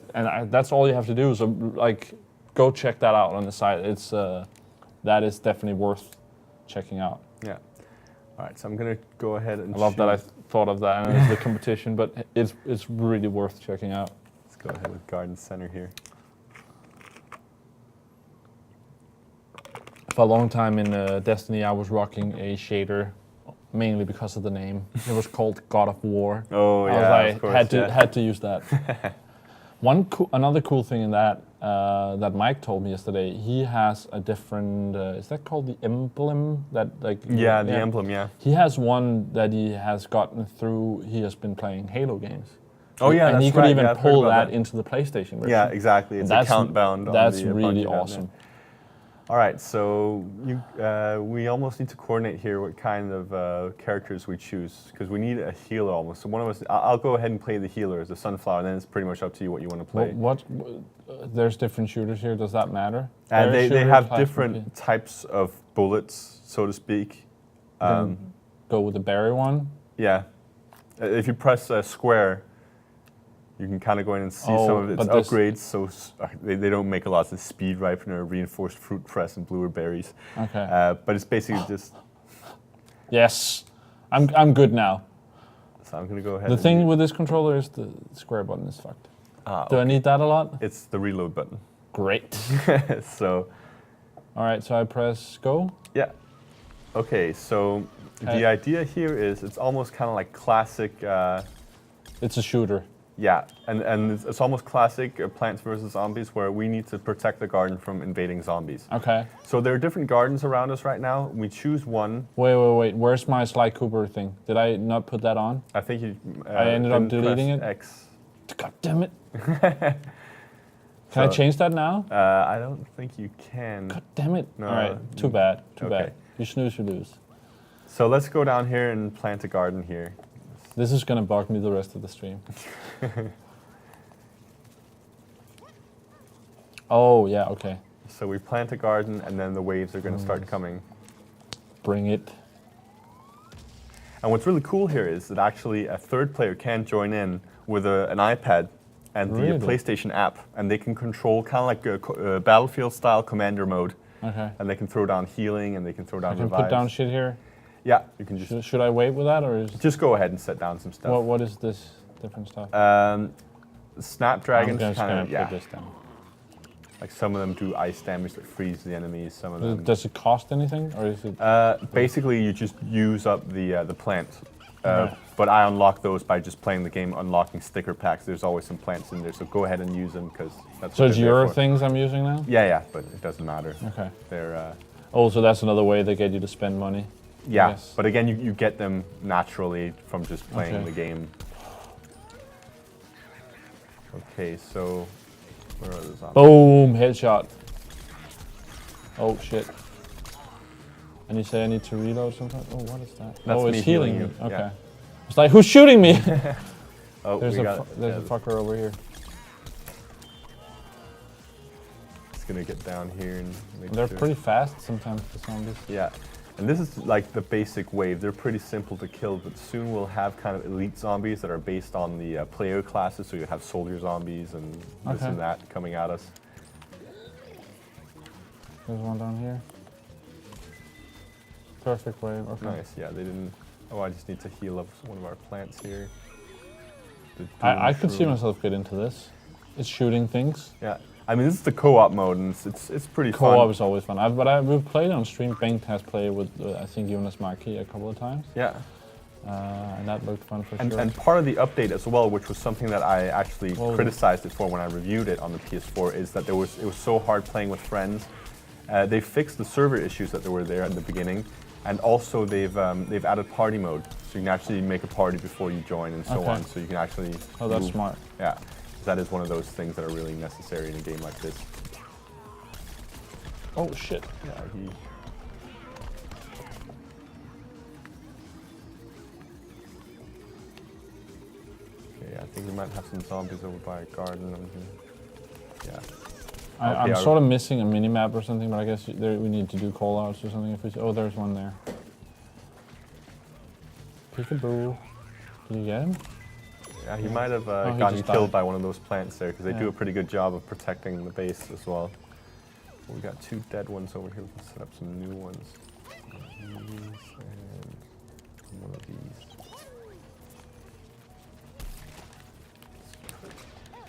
that's all you have to do. So, like, go check that out on the site. It's that is definitely worth checking out. Yeah. All right, so I'm gonna go ahead and. I love that I thought of that, and it's the competition, but it's really worth checking out. Let's go ahead with Garden Center here. For a long time in Destiny, I was rocking a shader, mainly because of the name. It was called God of War. Oh I yeah, was like, of course. had to use that. Another cool thing in that that Mike told me yesterday. He has a different. Is that called the emblem? That like. Yeah, the emblem. Yeah. He has one that he has gotten through. He has been playing Halo games. Oh yeah, and that's he could right. even Yeah, I've heard pull about that into the PlayStation version. Yeah, exactly. It's account bound. That's on the really Bungie awesome. net. All right, so we almost need to coordinate here what kind of characters we choose, because we need a healer almost. So one of us, I'll go ahead and play the healer as the Sunflower, and then it's pretty much up to you what you want to play. There's different shooters here. Does that matter? And they Shooter, have plasma different types of bullets, so to speak. Go with the berry one. Yeah, if you press square, you can kind of go in and see some of its upgrades. So they don't make a lot of speed ripener, reinforced fruit press, and bluer berries. Okay. But it's basically just. Yes, I'm good now. So I'm gonna go ahead. The thing with this controller is the square button is fucked. Do I need that a lot? It's the reload button. Great. So. All right, so I press go. Yeah. Okay, so the idea here is it's almost kind of like classic. It's a shooter. Yeah, and it's almost classic Plants vs. Zombies, where we need to protect the garden from invading zombies. Okay. So there are different gardens around us right now. We choose one. Wait. Where's my Sly Cooper thing? Did I not put that on? I think you. I ended up didn't deleting press it. X. God damn it. Can I change that now? I don't think you can. God damn it. No, All right, too bad. Too bad. You snooze, you lose. So let's go down here and plant a garden here. This is gonna bug me the rest of the stream. Oh, yeah, okay. So we plant a garden, and then the waves are going to start coming. Bring it. And what's really cool here is that actually a third player can join in with an iPad and the PlayStation app, and they can control kind of like a Battlefield-style commander mode. Okay. And they can throw down healing, and they can throw down I can revives. put down shit here. Yeah, you can just. Should I wait with that, or is? Just go ahead and set down some stuff. What is this different stuff? Snapdragons I'm just kind gonna of, yeah. put this down. Like some of them do ice damage that freeze the enemies. Some of them. Does it cost anything, or is it? Basically, you just use up the plant. Okay. But I unlock those by just playing the game, unlocking sticker packs. There's always some plants in there, so go ahead and use them because that's. So what it's they're there your for. things I'm using now? Yeah, but it doesn't matter. Okay. They're. Oh, so that's another way they get you to spend money. Yeah, Yes. but again, you get them naturally from just playing Okay. the game. Okay, so where are those on? Boom! Headshot. Oh shit. And you say I need to reload sometimes? Oh, what is that? That's oh, it's me healing healing me. you, Okay. yeah. It's like, who's shooting me? Oh, There's we a got there's a fucker over here. Let's gonna get down here and make They're sure. pretty fast sometimes, the zombies. Yeah, and this is like the basic wave. They're pretty simple to kill, but soon we'll have kind of elite zombies that are based on the player classes. So you have soldier zombies and this Okay. and that coming at us. There's one down here. Perfect wave. Okay. Nice. Yeah, they didn't. Oh, I just need to heal up one of our plants here. The I doom could see shroom. myself get into this. It's shooting things. Yeah, I mean this is the co-op mode, and it's pretty Co-op fun. is always fun. We've played on stream. Bengt has played with I think Jonas Marquis a couple of times, Yeah. and that looked fun for And, sure. and part of the update as well, which was something that I actually Whoa. criticized it for when I reviewed it on the PS4, is that it was so hard playing with friends. They fixed the server issues that were there at the beginning, and also they've added party mode, so you can actually make a party before you join and so Okay. on. So you can actually. Oh, that's move. smart. Yeah, that is one of those things that are really necessary in a game like this. Oh shit! Yeah, Okay, I think we might have some zombies over by a garden over here. Yeah. I'm Okay, sort of missing a mini map or something, but I guess we need to do call-outs or something. If we oh, there's one there. Peekaboo. Did you get him? Yeah, he might have he gotten just killed died. by one of those plants there, because they do Yeah. a pretty good job of protecting the base as well. We got 2 dead ones over here. We can set up some new ones. These and one of these.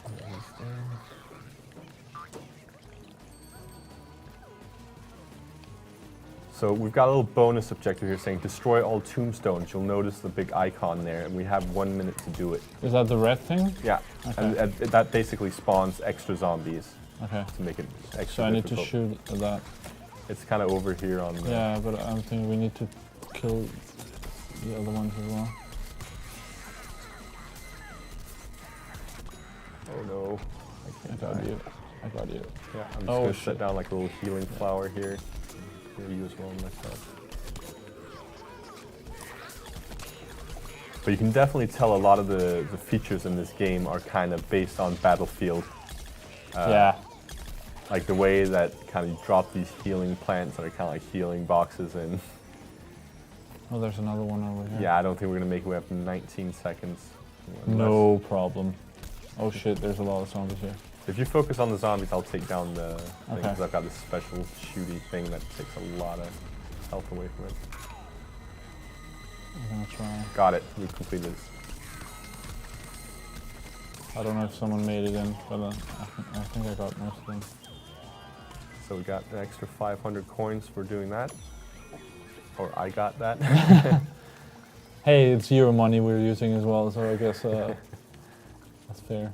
Put these there. So we've got a little bonus objective here saying destroy all tombstones. You'll notice the big icon there, and we have 1 minute to do it. Is that the red thing? Yeah, Okay. and that basically spawns extra zombies Okay. to make it extra So I need to difficult. shoot that. It's kind of over here on the... Yeah, but I'm thinking we need to kill the other ones as well. Oh no, I I can't got die. you. I got you. Yeah, I'm just Oh, gonna shit. set down like a little healing flower here. Here you as well, myself. But you can definitely tell a lot of the features in this game are kind of based on Battlefield. Yeah. Like the way that kind of drop these healing plants that are kind of like healing boxes in. Oh, there's another one over here. Yeah, I don't think we're gonna make it. We have 19 seconds. No problem. Oh shit, there's a lot of zombies here. If you focus on the zombies, I'll take down the thing, Okay. because I've got this special shooty thing that takes a lot of health away from it. I'm gonna try. Got it. We completed it. I don't know if someone made it in, but I think I got most of them. So we got an extra 500 coins for doing that. Or I got that. Hey, it's your money we're using as well, so I guess that's fair.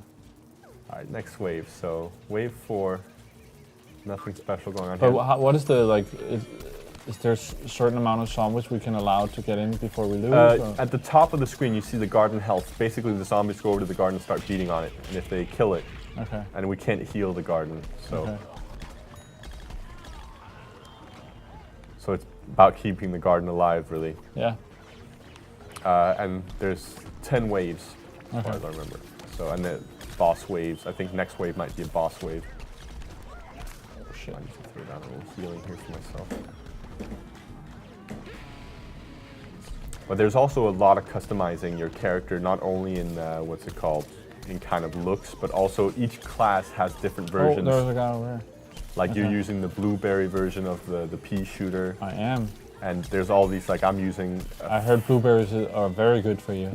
All right, next wave. So wave 4. Nothing special going on But here. what is the, like, is there a certain amount of zombies we can allow to get in before we lose? or? At the top of the screen, you see the garden health. Basically, the zombies go over to the garden and start beating on it. And if they kill it, Okay. and we can't heal the garden, so Okay. so it's about keeping the garden alive, really. Yeah. And there's 10 waves, as far Okay. as I remember. So, and the boss waves. I think next wave might be a boss wave. Oh shit. I need to throw down a little healing here for myself. But there's also a lot of customizing your character, not only in what's it called, in kind of looks, but also each class has different Oh, versions. there's a guy over here. Like you're okay. using the blueberry version of the pea shooter, I am. and there's all these, like I'm using, I heard blueberries are very good for you.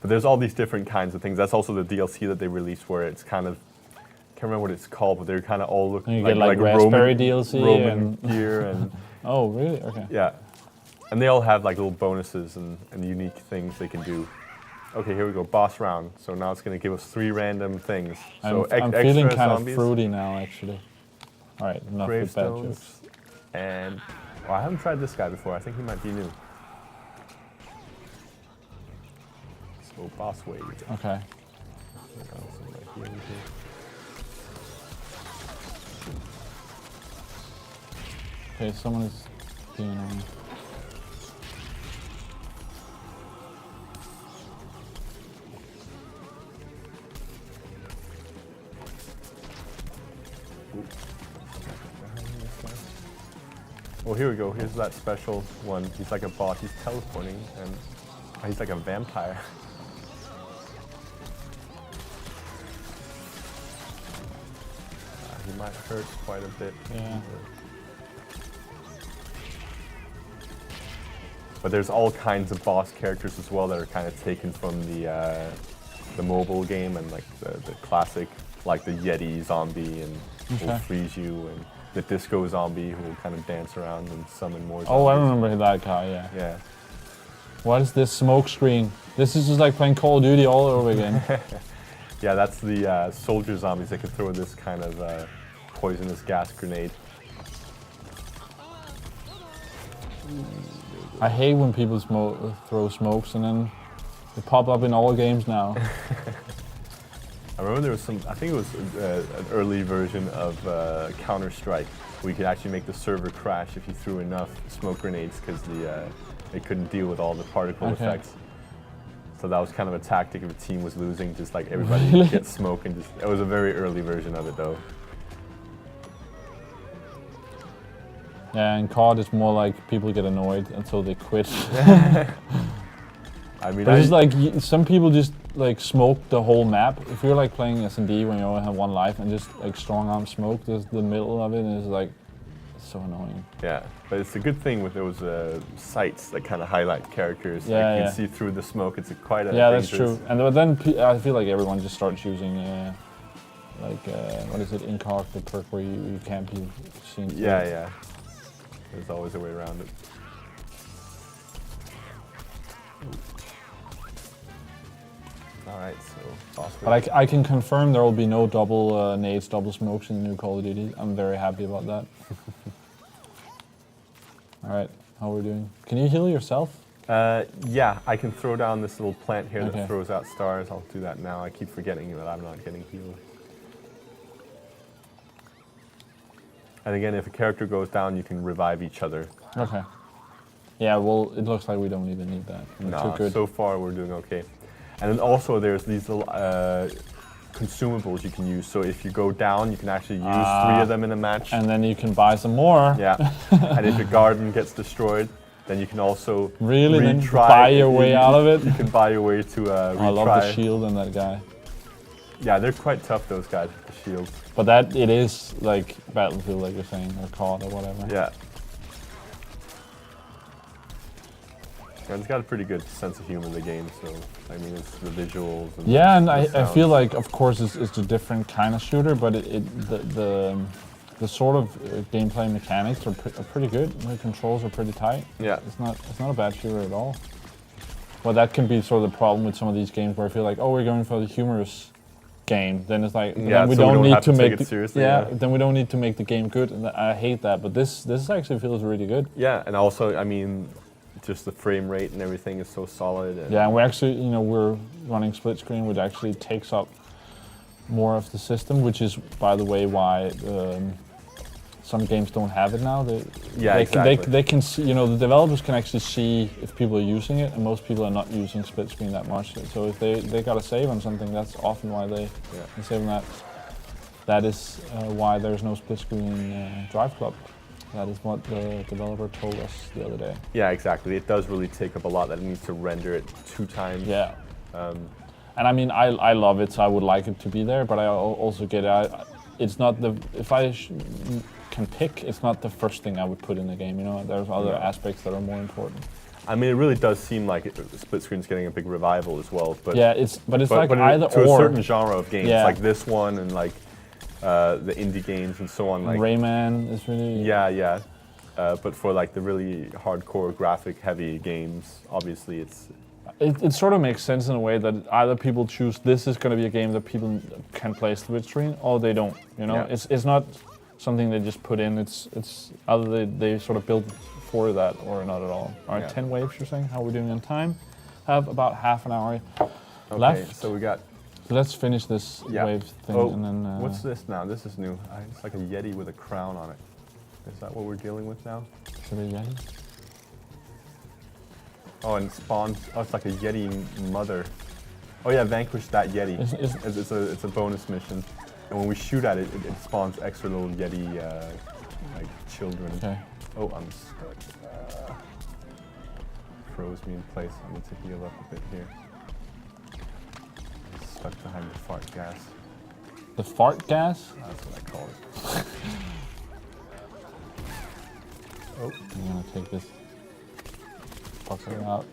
but there's all these different kinds of things. That's also the DLC that they released where it's kind of, I can't remember what it's called, but they're kind of all looking And you get like raspberry DLC Roman and gear and oh really? Okay. yeah. And they all have like little bonuses and unique things they can do. Okay, here we go, boss round. So now it's going to give us 3 random things. So I'm feeling extra kind zombies, of fruity now, actually. All right, enough with bad jokes. gravestones, and oh, I haven't tried this guy before. I think he might be new. So boss wave. Okay. Okay, someone is being on. Oh, here we go. Here's that special one. He's like a bot. He's teleporting, and he's like a vampire. He might hurt quite a bit. Yeah. But there's all kinds of boss characters as well that are kind of taken from the mobile game and like the classic, like the Yeti zombie and will freeze you, and the disco zombie who will kind of dance around and summon more zombies. Oh, I remember that guy, yeah. Yeah. What is this smoke screen? This is just like playing Call of Duty all over again. Yeah, that's the soldier zombies that can throw this kind of poisonous gas grenade. I hate when people throw smokes and then they pop up in all games now. I remember there was I think it was an early version of Counter-Strike where you could actually make the server crash if you threw enough smoke grenades because they couldn't deal with all the particle effects. So that was kind of a tactic if a team was losing, just like everybody Really? get smoke, and it was a very early version of it though. Yeah, in COD it's more like people get annoyed until they quit. I mean, But it's like some people just like smoke the whole map. If you're like playing S&D when you only have one life and just like strong arm smoke, there's the middle of it is like so annoying. yeah, but it's a good thing with those sites that kind of highlight characters. Yeah, like you yeah. can see through the smoke. It's quite a Yeah, that's dangerous- true. And but then I feel like everyone just starts using what is it, incog, the perk where you can't be seen. through Yeah, it. yeah. There's always a way around it. All right, so boss But I can confirm there will be no double nades, double smokes in the new Call of Duty. I'm very happy about that. All right, how are we doing? Can you heal yourself? Yeah, I can throw down this little plant here Okay. that throws out stars. I'll do that now. I keep forgetting that I'm not getting healed. And again, if a character goes down, you can revive each other. Okay. Yeah, well, it looks like we don't even need that. We're No, too good. so far we're doing okay. And then also there's these little consumables you can use. So if you go down, you can actually use 3 of them in a match. And then you can buy some more. Yeah. And if your garden gets destroyed, then you can also Really? Then retry. buy your way out of it? You can buy your way to retry. I love the shield and that guy. Yeah, they're quite tough, those guys with the shields. But that, it is like Battlefield, like you're saying, or COD or whatever. Yeah. And it's got a pretty good sense of humor in the game, so I mean, it's the visuals. And Yeah, and the I sounds. feel like, of course, it's a different kind of shooter, but the sort of gameplay mechanics are pretty good. The controls are pretty tight. Yeah. It's not a bad shooter at all. Well, that can be sort of the problem with some of these games where I feel like, oh, we're going for the humorous game. Then it's like, Yeah, then we so don't need have to make take it seriously. yeah, then we don't need to make the game good. And I hate that. But this actually feels really good. Yeah, and also, I mean, just the frame rate and everything is so solid. And Yeah, and we're actually, we're running split screen, which actually takes up more of the system, which is, by the way, why some games don't have it now. Yeah, exactly. They can see, the developers can actually see if people are using it, and most people are not using split screen that much. So if they got to save on something, that's often why they save on that. That is why there's no split screen in Driveclub. That is what the developer told us the other day. Yeah, exactly. It does really take up a lot that it needs to render it 2 times. Yeah. And I mean, I love it, so I would like it to be there, but I also get it. It's not if I can pick, it's not the first thing I would put in the game, There's other aspects that are more important. I mean, it really does seem like split screen's getting a big revival as well. But yeah, it's like either to or. a certain genre of games, Yeah. like this one and like the indie games and so on. Like Rayman is really... Yeah. But for like the really hardcore graphic heavy games, obviously It sort of makes sense in a way that either people choose this is going to be a game that people can play split screen, or they don't. Yeah. It's not something they just put in. It's either they sort of build for that or not at all. All right, Yeah. 10 waves. You're saying? How are we doing on time? Have about half an hour okay, left. so we got. So let's finish this wave thing, Oh, and then. what's this now? This is new. It's like a Yeti with a crown on it. Is that what we're dealing with now? Should we get it? Oh, and it spawns. Oh, it's like a Yeti mother. Oh yeah, vanquish that Yeti. Is- It's a bonus mission. And when we shoot at it, it spawns extra little Yeti like children. Okay. Oh, I'm stuck. Froze me in place. I need to heal up a bit here. Stuck behind the fart gas. The fart gas? That's what I call it. Oh, I'm gonna take this fucker out.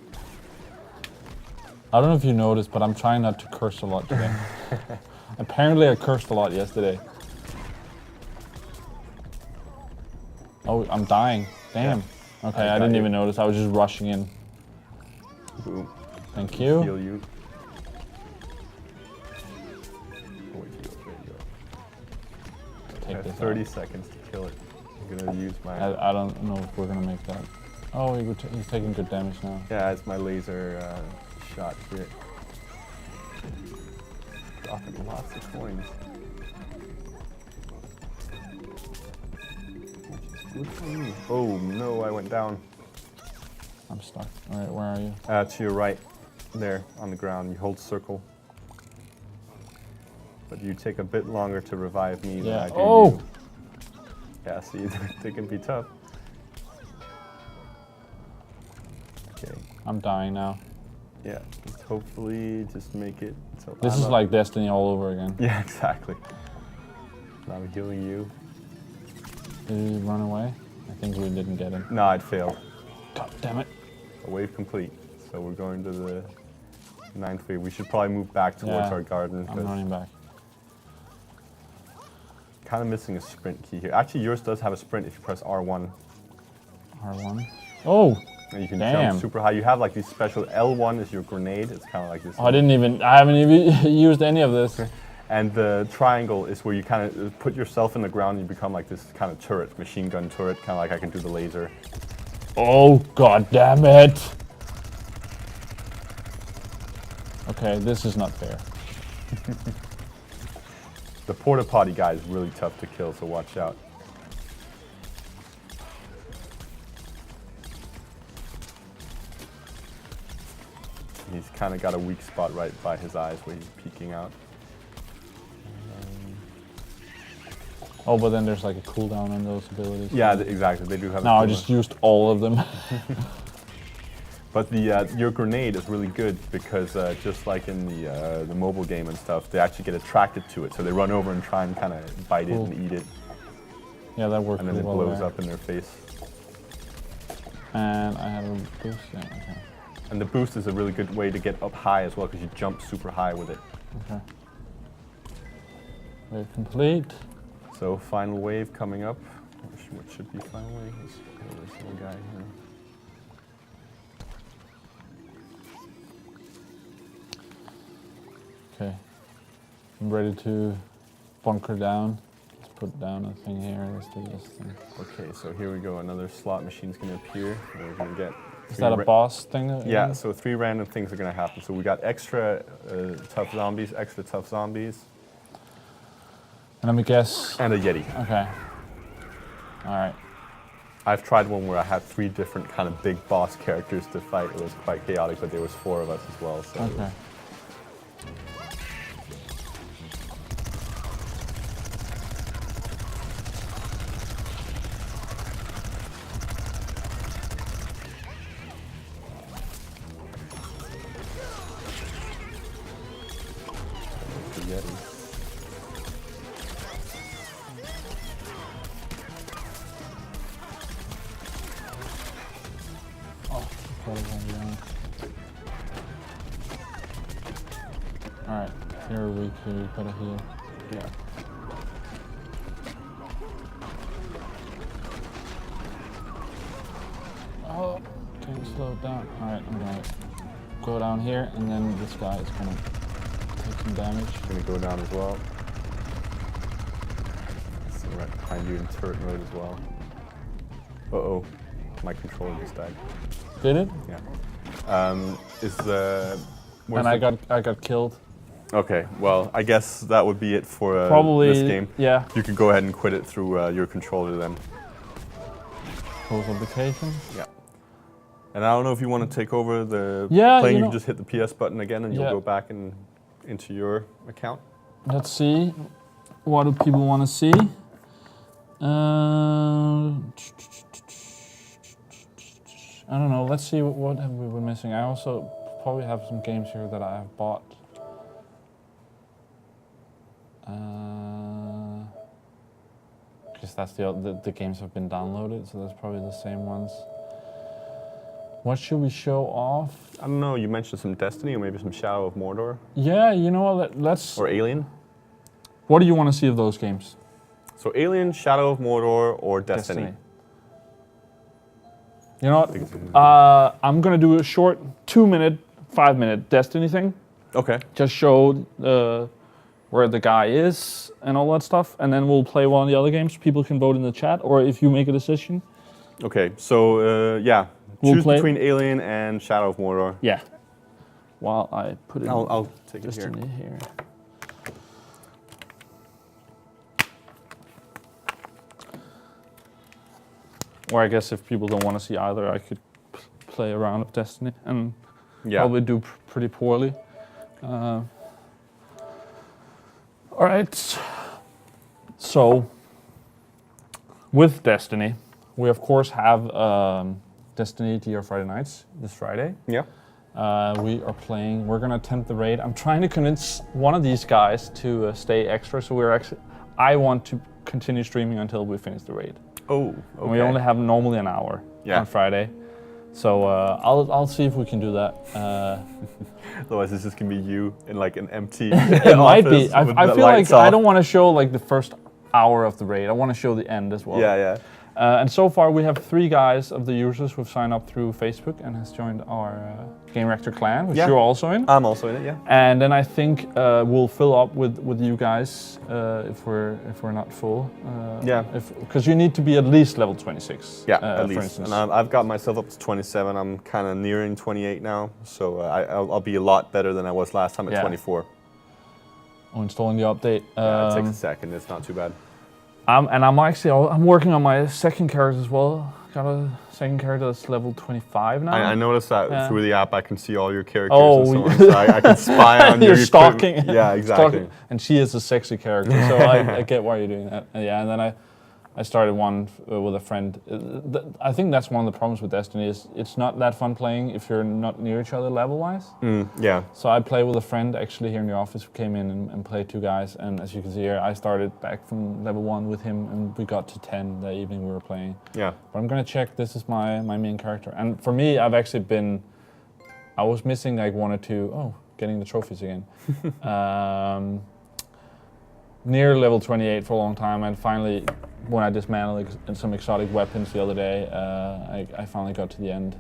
I don't know if you noticed, but I'm trying not to curse a lot today. Apparently I cursed a lot yesterday. Oh, I'm dying. Damn. Okay, I didn't even notice. I was just rushing in. boom. Thank you. Heal you. Oh, wait, heal. There you go. Take I have this 30 out. seconds to kill it. I'm gonna use my... I don't know if we're gonna make that. Oh, he's taking good damage now. Yeah, it's my laser shot here. Dropping lots of coins. Which is good for me. Oh no, I went down. I'm stuck. Alright, where are you? To your right, there on the ground. You hold circle. But you take a bit longer to revive me than I do you. Yeah, see, they can be tough. Okay. I'm dying now. Yeah, just hopefully just make it. So This is like Destiny all over again. Yeah, exactly. Now I'm healing you. Did he run away? I think we didn't get him. No, it failed. God damn it. A wave complete. So we're going to the 9th wave. We should probably move back towards our garden. I'm running back. Kind of missing a sprint key here. Actually, yours does have a sprint if you press R1. R1. Oh! And you can Damn. jump super high. You have like these special, L1 is your grenade. It's kind of like this. I haven't even used any of this. And the triangle is where you kind of put yourself in the ground and you become like this kind of turret, machine gun turret, kind of like I can do the laser. Oh, god damn it! Okay, this is not fair. The porta potty guy is really tough to kill, so watch out. He's kind of got a weak spot right by his eyes where he's peeking out. Oh, but then there's like a cooldown on those abilities. Yeah, exactly. They do have. No, I just used all of them. But your grenade is really good because just like in the mobile game and stuff, they actually get attracted to it, so they run over and try and kind of bite it and eat it, Yeah, that worked and then it well blows there. up in their face. And I have a boost. Yeah, okay. And the boost is a really good way to get up high as well because you jump super high with it. Okay. Wave complete. So final wave coming up. What should be final wave? Let's kill this little guy here. Okay. I'm ready to bunker down. Let's put down a thing here. Let's do this thing. Okay, so here we go. Another slot machine's going to appear. And we're going to get. Is that a boss thing? Yeah, so 3 random things are going to happen. So we got extra tough zombies, And let me guess. and a Yeti. Okay. Alright. I've tried one where I had 3 different kind of big boss characters to fight. It was quite chaotic, but there was 4 of us as well. So. Okay. The Yeti. Alright, here we could put a heal. Yeah. Oh, can you slow it down? Alright, I'm gonna go down here and then this guy is gonna take some damage. Gonna go down as well. So right behind you in turret mode as well. Uh-oh. My controller just died. Did it? Yeah. Is the... And I got killed. Okay, well, I guess that would be it for Probably, this game. yeah. You could go ahead and quit it through your controller then. Close application. Yeah. And I don't know if you want to take over the Yeah, playing, you you know- can just hit the PS button again and you'll Yeah. go back into your account. Let's see. What do people want to see? I don't know. Let's see what have we been missing. I also probably have some games here that I have bought. Because that's the games have been downloaded, so that's probably the same ones. What should we show off? I don't know. You mentioned some Destiny or maybe some Shadow of Mordor Yeah, you know what? Let's. or Alien. What do you want to see of those games? So Alien, Shadow of Mordor, or Destiny. You know what? I'm gonna do a short 2-minute, 5-minute Destiny thing. Okay. Just show where the guy is and all that stuff, and then we'll play one of the other games. People can vote in the chat, or if you make a decision. Okay. So yeah, We'll choose play- between Alien and Shadow of Mordor. Yeah. While I put it I'll take it here. Destiny here. Or I guess if people don't want to see either, I could play a round of Destiny and Yeah. probably do pretty poorly. All right. So, with Destiny, we of course have Destiny DR Friday nights this Friday. Yeah. We are playing. We're gonna attempt the raid. I'm trying to convince one of these guys to stay extra. So I want to continue streaming until we finish the raid. Oh. Okay. And we only have normally an hour on Friday. So I'll see if we can do that. Otherwise, this is gonna be you in like an empty. It might be. office with I the feel like lights I off. don't want to show like the first hour of the raid. I want to show the end as well. Yeah. And so far we have 3 guys of the users who've signed up through Facebook and has joined our Gamereactor clan, which you're also in. I'm also in it. Yeah. And then I think we'll fill up with you guys if we're not full. Yeah. Because you need to be at least level 26. Yeah, at for least. instance. And I've got myself up to 27. I'm kind of nearing 28 now, so I'll be a lot better than I was last time at 24. Oh, installing the update. It takes a second. It's not too bad. I'm working on my second character as well. Got a second character that's level 25 now. I noticed that through the app I can see all your characters Oh, and so on. So I can spy on You're your stalking. equipment. Yeah, exactly. Stalking. And she is a sexy character, so I get why you're doing that. And then I started one with a friend. I think that's one of the problems with Destiny is it's not that fun playing if you're not near each other level-wise. Yeah. So I play with a friend actually here in the office who came in and played 2 guys. And as you can see here, I started back from level 1 with him and we got to 10 that evening we were playing. Yeah. But I'm gonna check, this is my main character. And for me, I was missing like 1 or 2, getting the trophies again. Near level 28 for a long time, and finally, when I dismantled some exotic weapons the other day, I finally got to the end.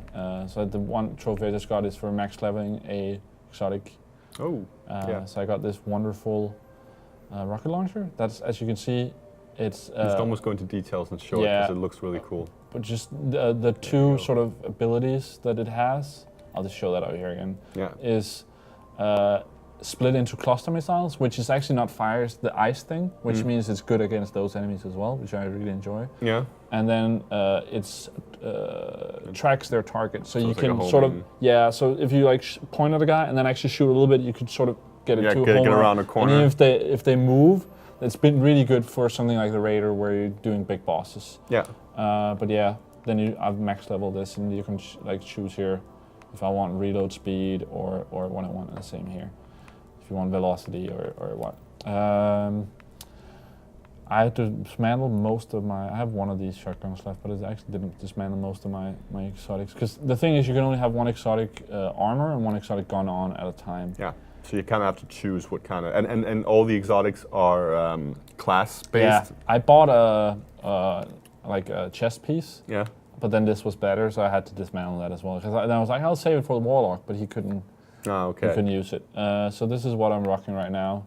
So the one trophy I just got is for max leveling a exotic. Oh. Yeah. So I got this wonderful rocket launcher. That's, as you can see, it's. Just almost go into details and show it because it looks really cool. But just the 2 sort of abilities that it has, I'll just show that out here again. Yeah. Is split into cluster missiles, which is actually not fires the ice thing, which means it's good against those enemies as well, which I really enjoy. Yeah. And then it's tracks their target, so you it's like can a sort of homing. So if you like point at a guy and then actually shoot a little bit, you could sort of get it to a get home around run. a corner. And if they move, it's been really good for something like the Raider where you're doing big bosses. Yeah. But yeah, then I've max leveled this, and you can choose here if I want reload speed or what I want, and the same here. If you want velocity or what. I had to dismantle most of I have one of these shotguns left, but it actually didn't dismantle most of my exotics. Because the thing is, you can only have 1 exotic armor and 1 exotic gun on at a time. Yeah. So you kind of have to choose what kind of, and all the exotics are class based. Yeah, I bought a chest piece. Yeah. But then this was better, so I had to dismantle that as well. Because then I was like, I'll save it for the warlock, but he couldn't. Oh, okay. You can use it. So this is what I'm rocking right now.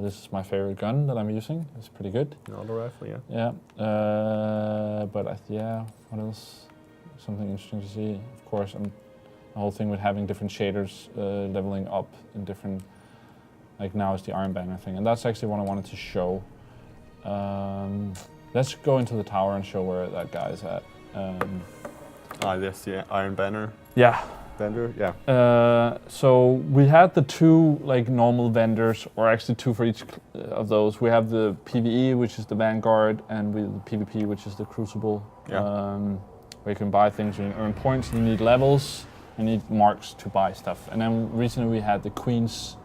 This is my favorite gun that I'm using. It's pretty good. Auto rifle, yeah. Yeah. What else? Something interesting to see. Of course, the whole thing with having different shaders leveling up in different. Like now it's the Iron Banner thing, and that's actually what I wanted to show. Let's go into the tower and show where that guy is at. This, yeah, Iron Banner. Yeah. vendor? Yeah. So we had the two like normal vendors, or actually two for each of those. We have the PvE, which is the Vanguard, and the PvP, which is the Crucible. Yeah. Where you can buy things, you earn points, you need levels, you need marks to buy stuff. And then recently we had the Queen's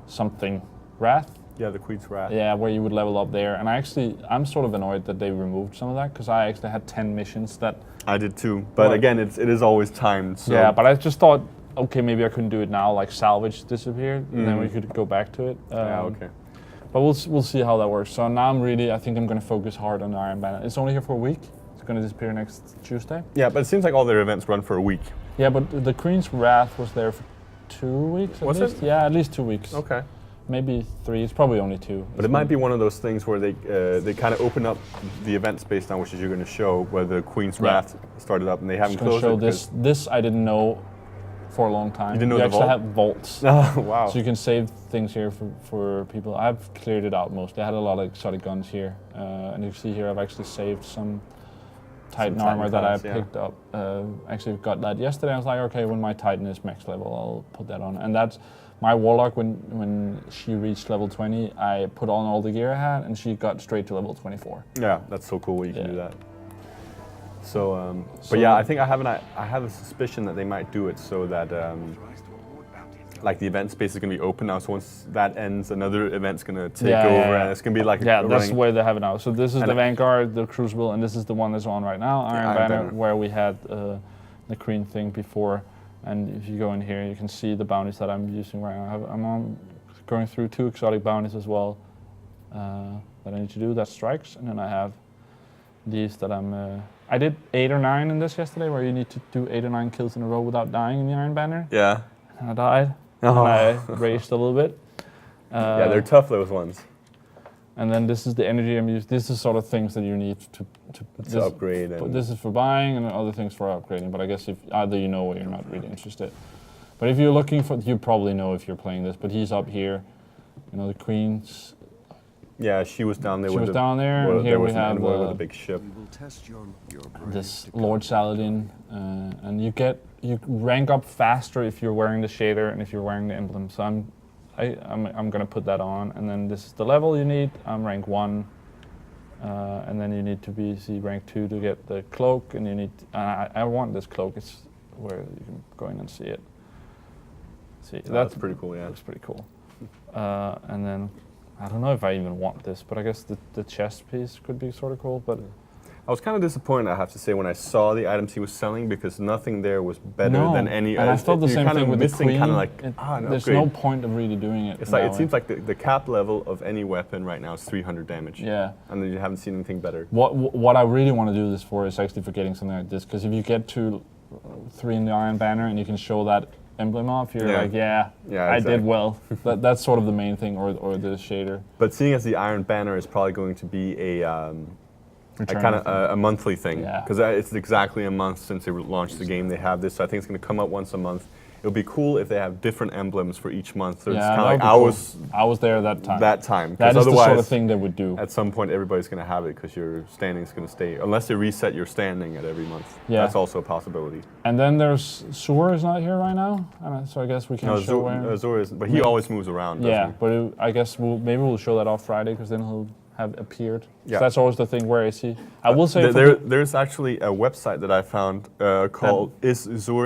something Wrath. Yeah, the Queen's Wrath. Yeah, where you would level up there. And I'm sort of annoyed that they removed some of that, because I actually had 10 missions that... I did too, but Right. again, it is always timed. So. Yeah, but I just thought, okay, maybe I couldn't do it now, like salvage disappeared, and then we could go back to it. Yeah, okay. But we'll see how that works. So now I think I'm going to focus hard on the Iron Banner. It's only here for a week. It's going to disappear next Tuesday. Yeah, but it seems like all their events run for a week. Yeah, but the Queen's Wrath was there for 2 weeks at Was least. it? Yeah, at least 2 weeks. Okay. Maybe 3. It's probably only 2. But it might be one of those things where they kind of open up the events based on which you're going to show, where the Queen's Yeah. Wrath started up and they haven't Just going to closed show it. this. This I didn't know for a long time. You didn't know you the actually vault? have vaults. Oh, wow. So you can save things here for people. I've cleared it out mostly. I had a lot of exotic guns here. And you can see here I've actually saved some Titan Titan armor that I class, yeah. picked up. Actually got that yesterday. I was like, okay, when my Titan is max level, I'll put that on. And that's my Warlock, when she reached level 20, I put on all the gear I had, and she got straight to level 24. Yeah, that's so cool when you can Yeah. do that. So, So- but yeah, I think I have a suspicion that they might do it so that like the event space is going to be open now. So once that ends, another event's going to take Yeah, over, yeah, yeah. and it's going to be like Yeah, a that's running. the way they have it now. So this is And the it- Vanguard, the Crucible, and this is the one that's on right now, Iron Iron Banner, Banner. where we had the Queen thing before. And if you go in here, you can see the bounties that I'm using right now. I'm on going through 2 exotic bounties as well that I need to do. That's strikes, and then I have these that I did 8 or 9 in this yesterday, where you need to do 8 or 9 kills in a row without dying in the Iron Banner. Yeah. And I died, and I raged a little bit. Yeah, they're tough, those ones. And then this is the energy I'm using. This is sort of things that you need to upgrade. But And this is for buying, and other things for upgrading. But I guess if either you know or you're not really interested. But if you're looking for, you probably know if you're playing this. But he's up here. You know, the Queen's. yeah, she was down there. She with was the, down there, well, and here there we was an have envoy with a big ship. We will test your this Lord Saladin, and you rank up faster if you're wearing the shader and if you're wearing the emblem. So I'm gonna put that on, and then this is the level you need. I'm rank 1, and then you need to be rank 2 to get the cloak, and you need. I want this cloak. It's where you can go in and see it. See, That's pretty cool. Yeah. looks pretty cool. And then I don't know if I even want this, but I guess the chest piece could be sort of cool. But I was kind of disappointed, I have to say, when I saw the items he was selling, because nothing there was better no, than any. and I thought the you're same kind thing of with the missing Queen. kind of like an there's upgrade. no point of really doing it. It's in like that it way. seems like the cap level of any weapon right now is 300 damage. Yeah. And then you haven't seen anything better. What I really want to do this for is actually for getting something like this, because if you get to 3 in the Iron Banner and you can show that emblem off, you're Yeah. like, yeah, Yeah, I exactly. did well. That's sort of the main thing, or the shader. But seeing as the Iron Banner is probably going to be a Return kind of thing. a monthly thing, Yeah. because it's exactly a month since they launched the game. They have this, so I think it's going to come out once a month. It would be cool if they have different emblems for each month. So it's Yeah, kind of that like would be cool. ours I was there that time. that time. That 'cause is the sort of otherwise, thing they would do. at some point, everybody's going to have it because your standing's going to stay, unless they reset your standing at every month. Yeah. That's also a possibility. And then there's Sur is not here right now, so I guess we can't No, show where. Azor is, but he Yeah. always moves around. Doesn't Yeah, he? but I guess maybe we'll show that off Friday, because then he'll have appeared. Yeah. So that's always the thing. Where is he? I will say There's actually a website that I found called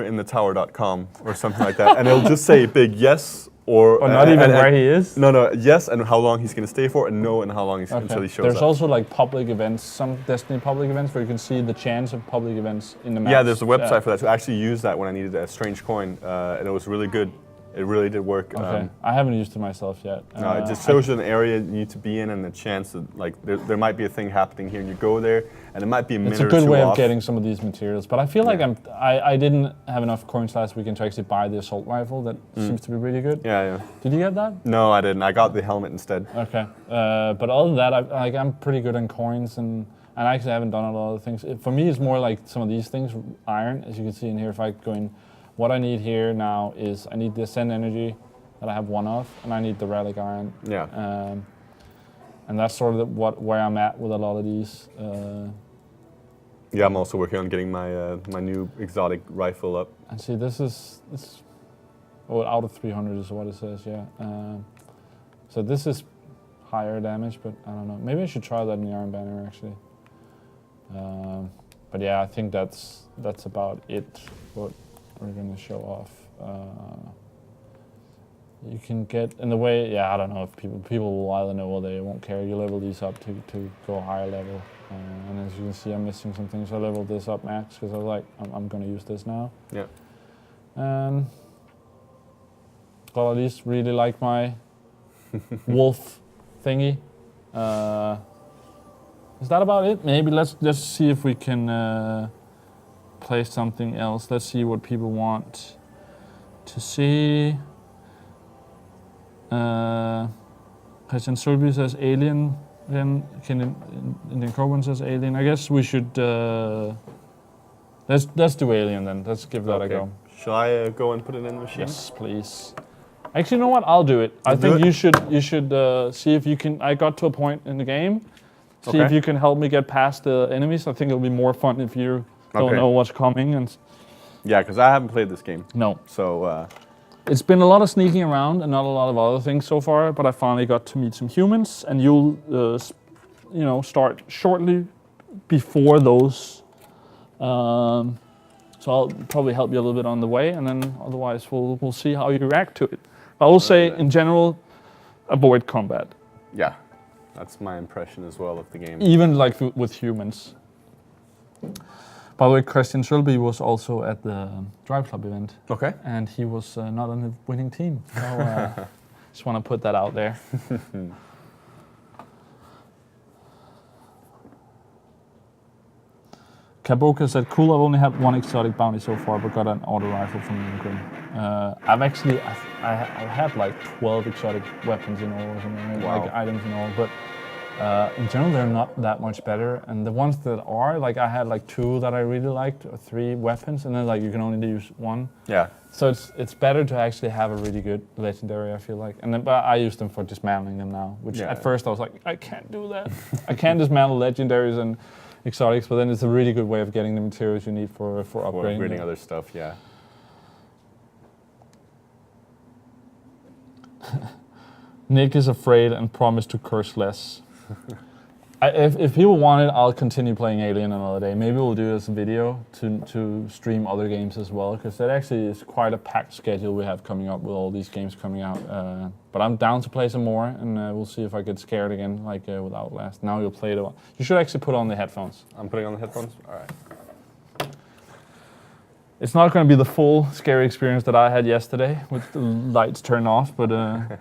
iszurinthetower.com or something like that, and it'll just say big yes or not even and- where he is. No, yes, and how long he's going to stay for, and no, and how long he's until he shows There's up. also like public events, some Destiny public events where you can see the chance of public events in the map. Yeah, there's a website for that. To actually use that when I needed a strange coin, and it was really good. It really did work. Okay, I haven't used it myself yet. No, it just shows you an area you need to be in and the chance that like there might be a thing happening here, and you go there, and it might be a minute It's a or good two way off. of getting some of these materials, but I feel like I didn't have enough coins last weekend to actually buy the assault rifle. That seems to be really good. Yeah. Did you get that? No, I didn't. I got the helmet instead. Okay, but other than that, I'm pretty good on coins, and I actually haven't done a lot of things. For me, it's more like some of these things, iron, as you can see in here. If I go in, what I need here now is I need the Ascend Energy that I have 1 of, and I need the Relic Iron. Yeah. And that's sort of where I'm at with a lot of these. Yeah, I'm also working on getting my my new exotic rifle up. And see, this out of 300 is what it says, yeah. So this is higher damage, but I don't know. Maybe I should try that in the Iron Banner, actually. But yeah, I think that's about it, what we're going to show off. You can get, in the way, yeah, I don't know if people will either know or they won't care. You level these up to go higher level. And as you can see, I'm missing some things. I leveled this up max because I was like, I'm going to use this now. Yeah. And well, at least really like my wolf thingy. Is that about it? Maybe let's just see if we can play something else. Let's see what people want to see. Christian Sølby says Alien. Then Indian Coburn says Alien. I guess we should let's do Alien then. Let's give that a go. Shall I go and put it in the machine? Yes, please. Actually, you know what? I'll do it. I think you should see if you can. I got to a point in the game. See if you can help me get past the enemies. I think it'll be more fun if you don't know what's coming. And yeah, because I haven't played this game. No. So it's been a lot of sneaking around and not a lot of other things so far. But I finally got to meet some humans, and you'll start shortly before those. So I'll probably help you a little bit on the way, and then otherwise we'll see how you react to it. I will say, in general, avoid combat. Yeah, that's my impression as well of the game. Even like with humans. By the way, Christian Sølby was also at the Driveclub event. Okay. And he was not on the winning team. So just want to put that out there. Kaboka said, cool, I've only had one exotic bounty so far, but got an auto rifle from England. I had like 12 exotic weapons in all, or something, like items in all, but in general they're not that much better. And the ones that are, like I had like 2 that I really liked, or 3 weapons, and then like you can only use 1. Yeah. So it's better to actually have a really good legendary, I feel like. And then, but I use them for dismantling them now, which at first I was like, I can't do that. I can't dismantle legendaries and exotics, but then it's a really good way of getting the materials you need for upgrading other stuff, yeah. Nick is afraid and promised to curse less. If people want it, I'll continue playing Alien another day. Maybe we'll do this video to stream other games as well, because that actually is quite a packed schedule we have coming up with all these games coming out. But I'm down to play some more, and we'll see if I get scared again, like with Outlast. Now you'll play it. You should actually put on the headphones. I'm putting on the headphones? All right. It's not going to be the full scary experience that I had yesterday with the lights turned off, but...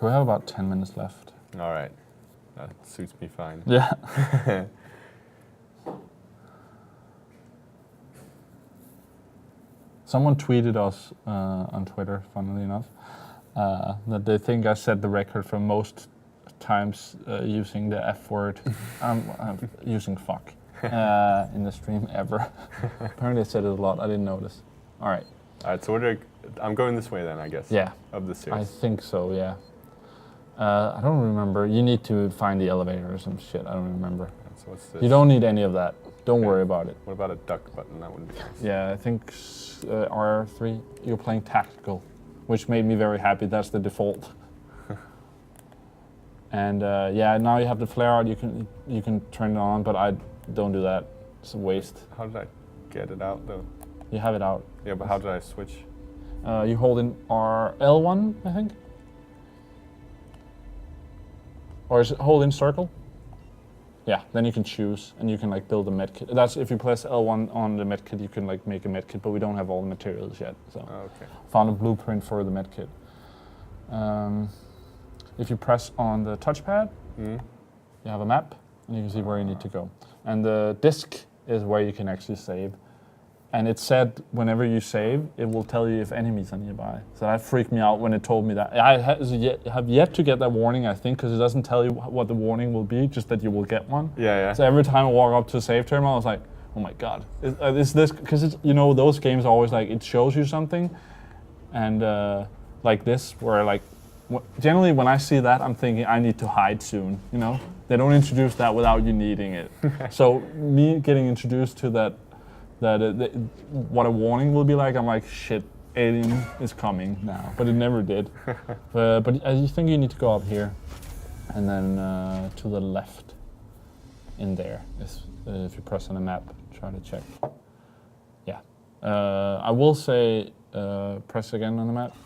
we have about 10 minutes left. All right. That suits me fine. Yeah. Someone tweeted us on Twitter, funnily enough, that they think I set the record for most times using the F word, using fuck, in the stream ever. Apparently I said it a lot, I didn't notice. All right. All right, so I'm going this way then, I guess. Yeah. Of the series. I think so, yeah. I don't remember. You need to find the elevator or some shit. I don't remember. So what's this? You don't need any of that. Don't worry about it. What about a duck button? That wouldn't be nice. Yeah, I think R3. You're playing tactical, which made me very happy. That's the default. And yeah, now you have the flare out. You can turn it on, but I don't do that. It's a waste. How did I get it out though? You have it out. Yeah, but how did I switch? You hold in L1, I think. Or is it hold in circle? Yeah, then you can choose and you can like build a medkit. That's if you press L1 on the medkit, you can like make a medkit, but we don't have all the materials yet. So okay. Found a blueprint for the medkit. If you press on the touchpad, you have a map and you can see where you need to go. And the disk is where you can actually save. And it said whenever you save, it will tell you if enemies are nearby. So that freaked me out when it told me that. I have yet to get that warning, I think, because it doesn't tell you what the warning will be, just that you will get one. Yeah, yeah. So every time I walk up to a save terminal, I was like, oh my god, is this, because it's, you know, those games are always like, it shows you something, and like this, where like, generally when I see that, I'm thinking I need to hide soon, you know? They don't introduce that without you needing it. So me getting introduced to that, what a warning will be like, I'm like, shit, alien is coming now, but it never did. But I think you need to go up here, and then to the left, in there, if you press on the map, try to check. Yeah. I will say, press again on the map.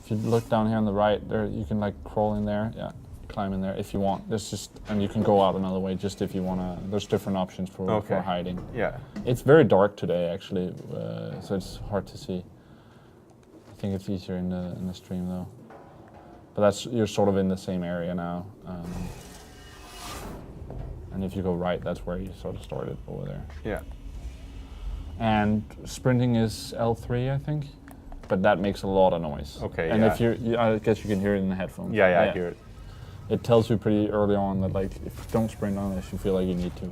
If you look down here on the right, there you can like crawl in there, yeah, climb in there if you want. There's just, and you can go out another way just if you wanna. There's different options for hiding. Yeah. It's very dark today actually, so it's hard to see. I think it's easier in the stream though. But that's, you're sort of in the same area now. And if you go right, that's where you sort of started over there. Yeah. And sprinting is L3, I think. But that makes a lot of noise. Okay, and yeah. if I guess you can hear it in the headphones. Yeah, I hear it. It tells you pretty early on that like, if you don't sprint unless you feel like you need to.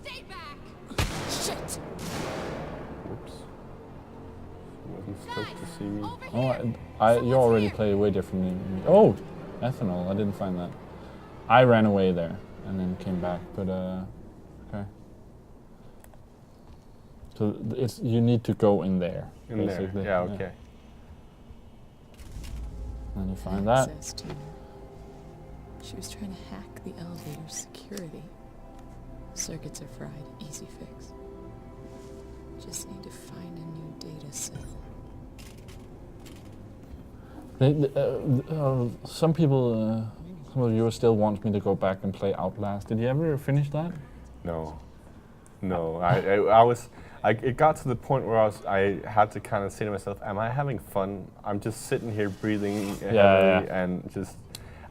Stay back! Shit! Whoops. Wasn't stoked to see me. Oh, you already play way differently than me. Oh, ethanol, I didn't find that. I ran away there and then came back, but okay. So it's, you need to go in there. In basically. there, yeah, okay. And you find that. Access to. She was trying to hack the elevator's security. Circuits are fried, easy fix. Just need to find a new data cell. Some people, some of you still want me to go back and play Outlast. Did you ever finish that? No. It got to the point where I had to kind of say to myself, am I having fun? I'm just sitting here breathing heavily and just,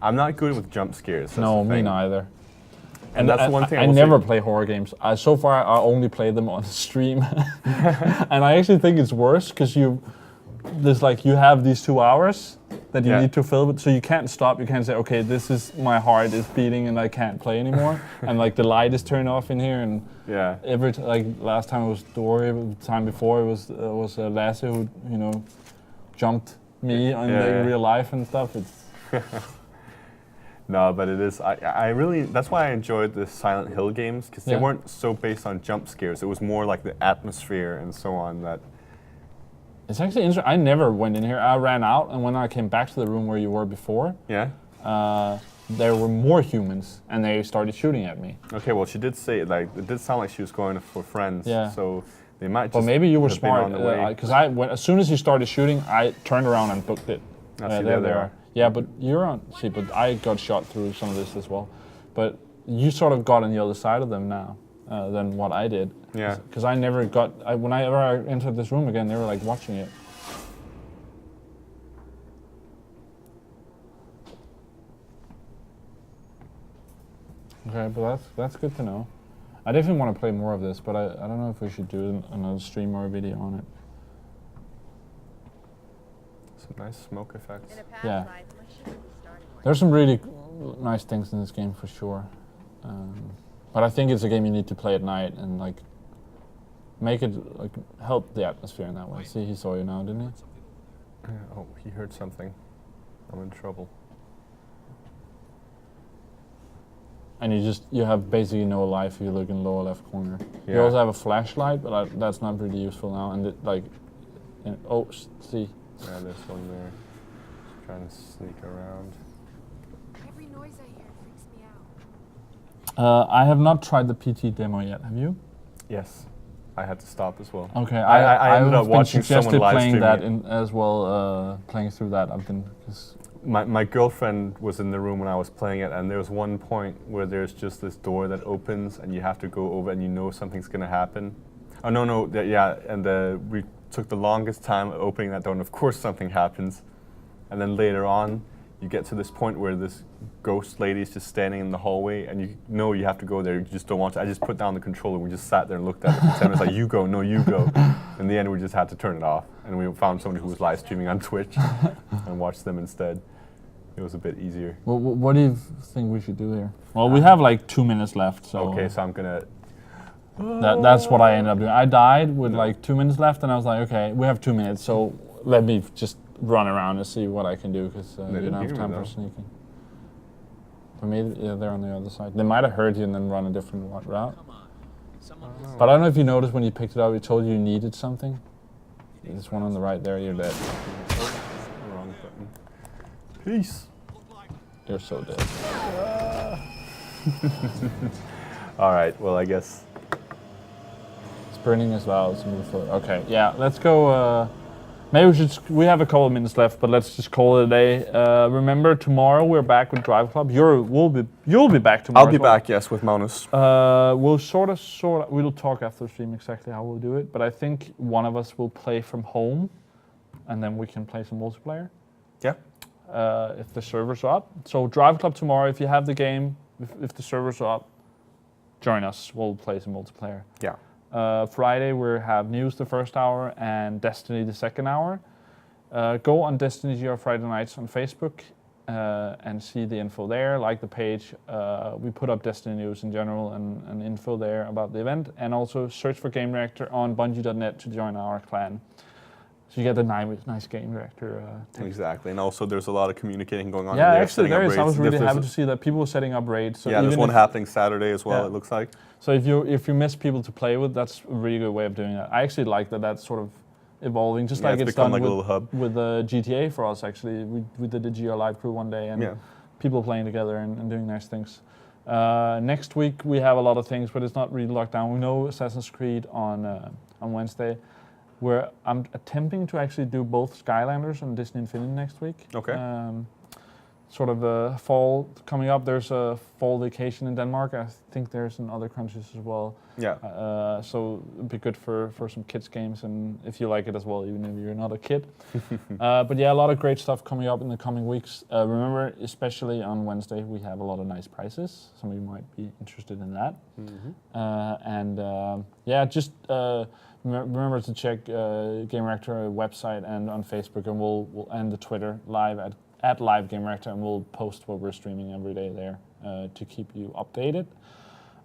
I'm not good with jump scares. No, me neither. And that's one thing I never play horror games. So far, I only play them on stream. And I actually think it's worse because there's like, you have these 2 hours that you need to fill with, so you can't stop. You can't say, okay, this is, my heart is beating and I can't play anymore. And like the light is turned off in here, and like last time it was Dory, the time before it was Lasse who, you know, jumped me in real life and stuff. It's no, but it is. I really. That's why I enjoyed the Silent Hill games, because they weren't so based on jump scares. It was more like the atmosphere and so on. That it's actually interesting. I never went in here. I ran out, and when I came back to the room where you were before, there were more humans, and they started shooting at me. Okay, well, she did say, like, it did sound like she was going for friends. Yeah. So they might just. But maybe you were smart, because as soon as you started shooting, I turned around and booked it. There they are. Yeah, but you're on. See, but I got shot through some of this as well. But you sort of got on the other side of them now than what I did. Yeah. Because I never got. Whenever I entered this room again, they were like watching it. Okay, but that's good to know. I definitely want to play more of this, but I don't know if we should do another stream or a video on it. Some nice smoke effects. Yeah. There's some really nice things in this game for sure. But I think it's a game you need to play at night and like make it like help the atmosphere in that way. See, he saw you now, didn't he? Oh, he heard something. I'm in trouble. And you have basically no life if you look in the lower left corner. Yeah. You also have a flashlight, but that's not really useful now. And see. Yeah, there's one there. Just trying to sneak around. Every noise I hear freaks me out. I have not tried the PT demo yet. Have you? Yes. I had to stop as well. Okay, I ended up been watching someone suggested live playing streaming that as well. Playing through that, I've been. My girlfriend was in the room when I was playing it, and there was one point where there's just this door that opens, and you have to go over, and you know something's gonna happen. Oh no, and we took the longest time opening that door, and of course something happens. And then later on, you get to this point where this ghost lady is just standing in the hallway, and you know you have to go there, you just don't want to. I just put down the controller, we just sat there and looked at it for 10 minutes, like, you go, no, you go. In the end, we just had to turn it off, and we found somebody who was live streaming on Twitch and watched them instead. It was a bit easier. Well, what do you think we should do here? Well, we have like 2 minutes left, so Okay, so I'm gonna. that's what I ended up doing. I died with like 2 minutes left, and I was like, okay, we have 2 minutes, so let me just run around and see what I can do, because you didn't don't have hear me, time for though. sneaking. For me, yeah, they're on the other side. They might have heard you and then run a different route. But I don't know if you noticed when you picked it up, it told you needed something. This one on the right there, you're dead. Wrong button. Peace. You're so dead. All right. Well, I guess. It's burning as well. So okay, yeah, let's go. Maybe we have a couple of minutes left, but let's just call it a day. Remember, tomorrow we're back with Driveclub. You'll be back tomorrow. I'll be as well. back. Yes, with Magnus. We'll we'll talk after the stream exactly how we'll do it. But I think one of us will play from home, and then we can play some multiplayer. Yeah. If the servers are up. So Driveclub tomorrow. If you have the game, if the servers are up, join us. We'll play some multiplayer. Yeah. Friday we have news the first hour and Destiny the second hour. Go on Destiny GR Friday nights on Facebook and see the info there, like the page. We put up Destiny news in general and info there about the event, and also search for Gamereactor on bungie.net to join our clan. So you get the nice Gamereactor text. Exactly, and also there's a lot of communicating going on. Yeah, in there, actually there is. I was really There's- happy to see that people were setting up raids. So yeah, there's even one if- happening Saturday as well. Yeah. It looks like. So if you miss people to play with, that's a really good way of doing that. I actually like that that's sort of evolving, just Yeah, like it's it's become done like a little hub. with GTA for us. Actually, we did the GR live crew one day, and Yeah. people playing together and doing nice things. Next week we have a lot of things, but it's not really locked down. We know Assassin's Creed on Wednesday. I'm attempting to actually do both Skylanders and Disney Infinity next week. Okay. Sort of fall coming up. There's a fall vacation in Denmark. I think there's in other countries as well. Yeah. So it'd be good for some kids games, and if you like it as well, even if you're not a kid. But yeah, a lot of great stuff coming up in the coming weeks. Remember, especially on Wednesday, we have a lot of nice prizes. Some of you might be interested in that. Yeah, just remember to check Gamereactor website and on Facebook, and we'll end the Twitter live at Live Gamereactor, and we'll post what we're streaming every day there to keep you updated.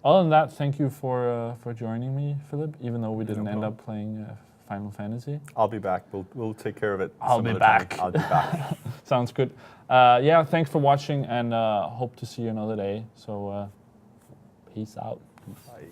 Other than that, thank you for joining me, Philip, even though we didn't end up playing Final Fantasy. I'll be back. We'll take care of it. I'll some be other time. back. I'll be back. Sounds good. Yeah, thanks for watching, and hope to see you another day. So peace out. Bye.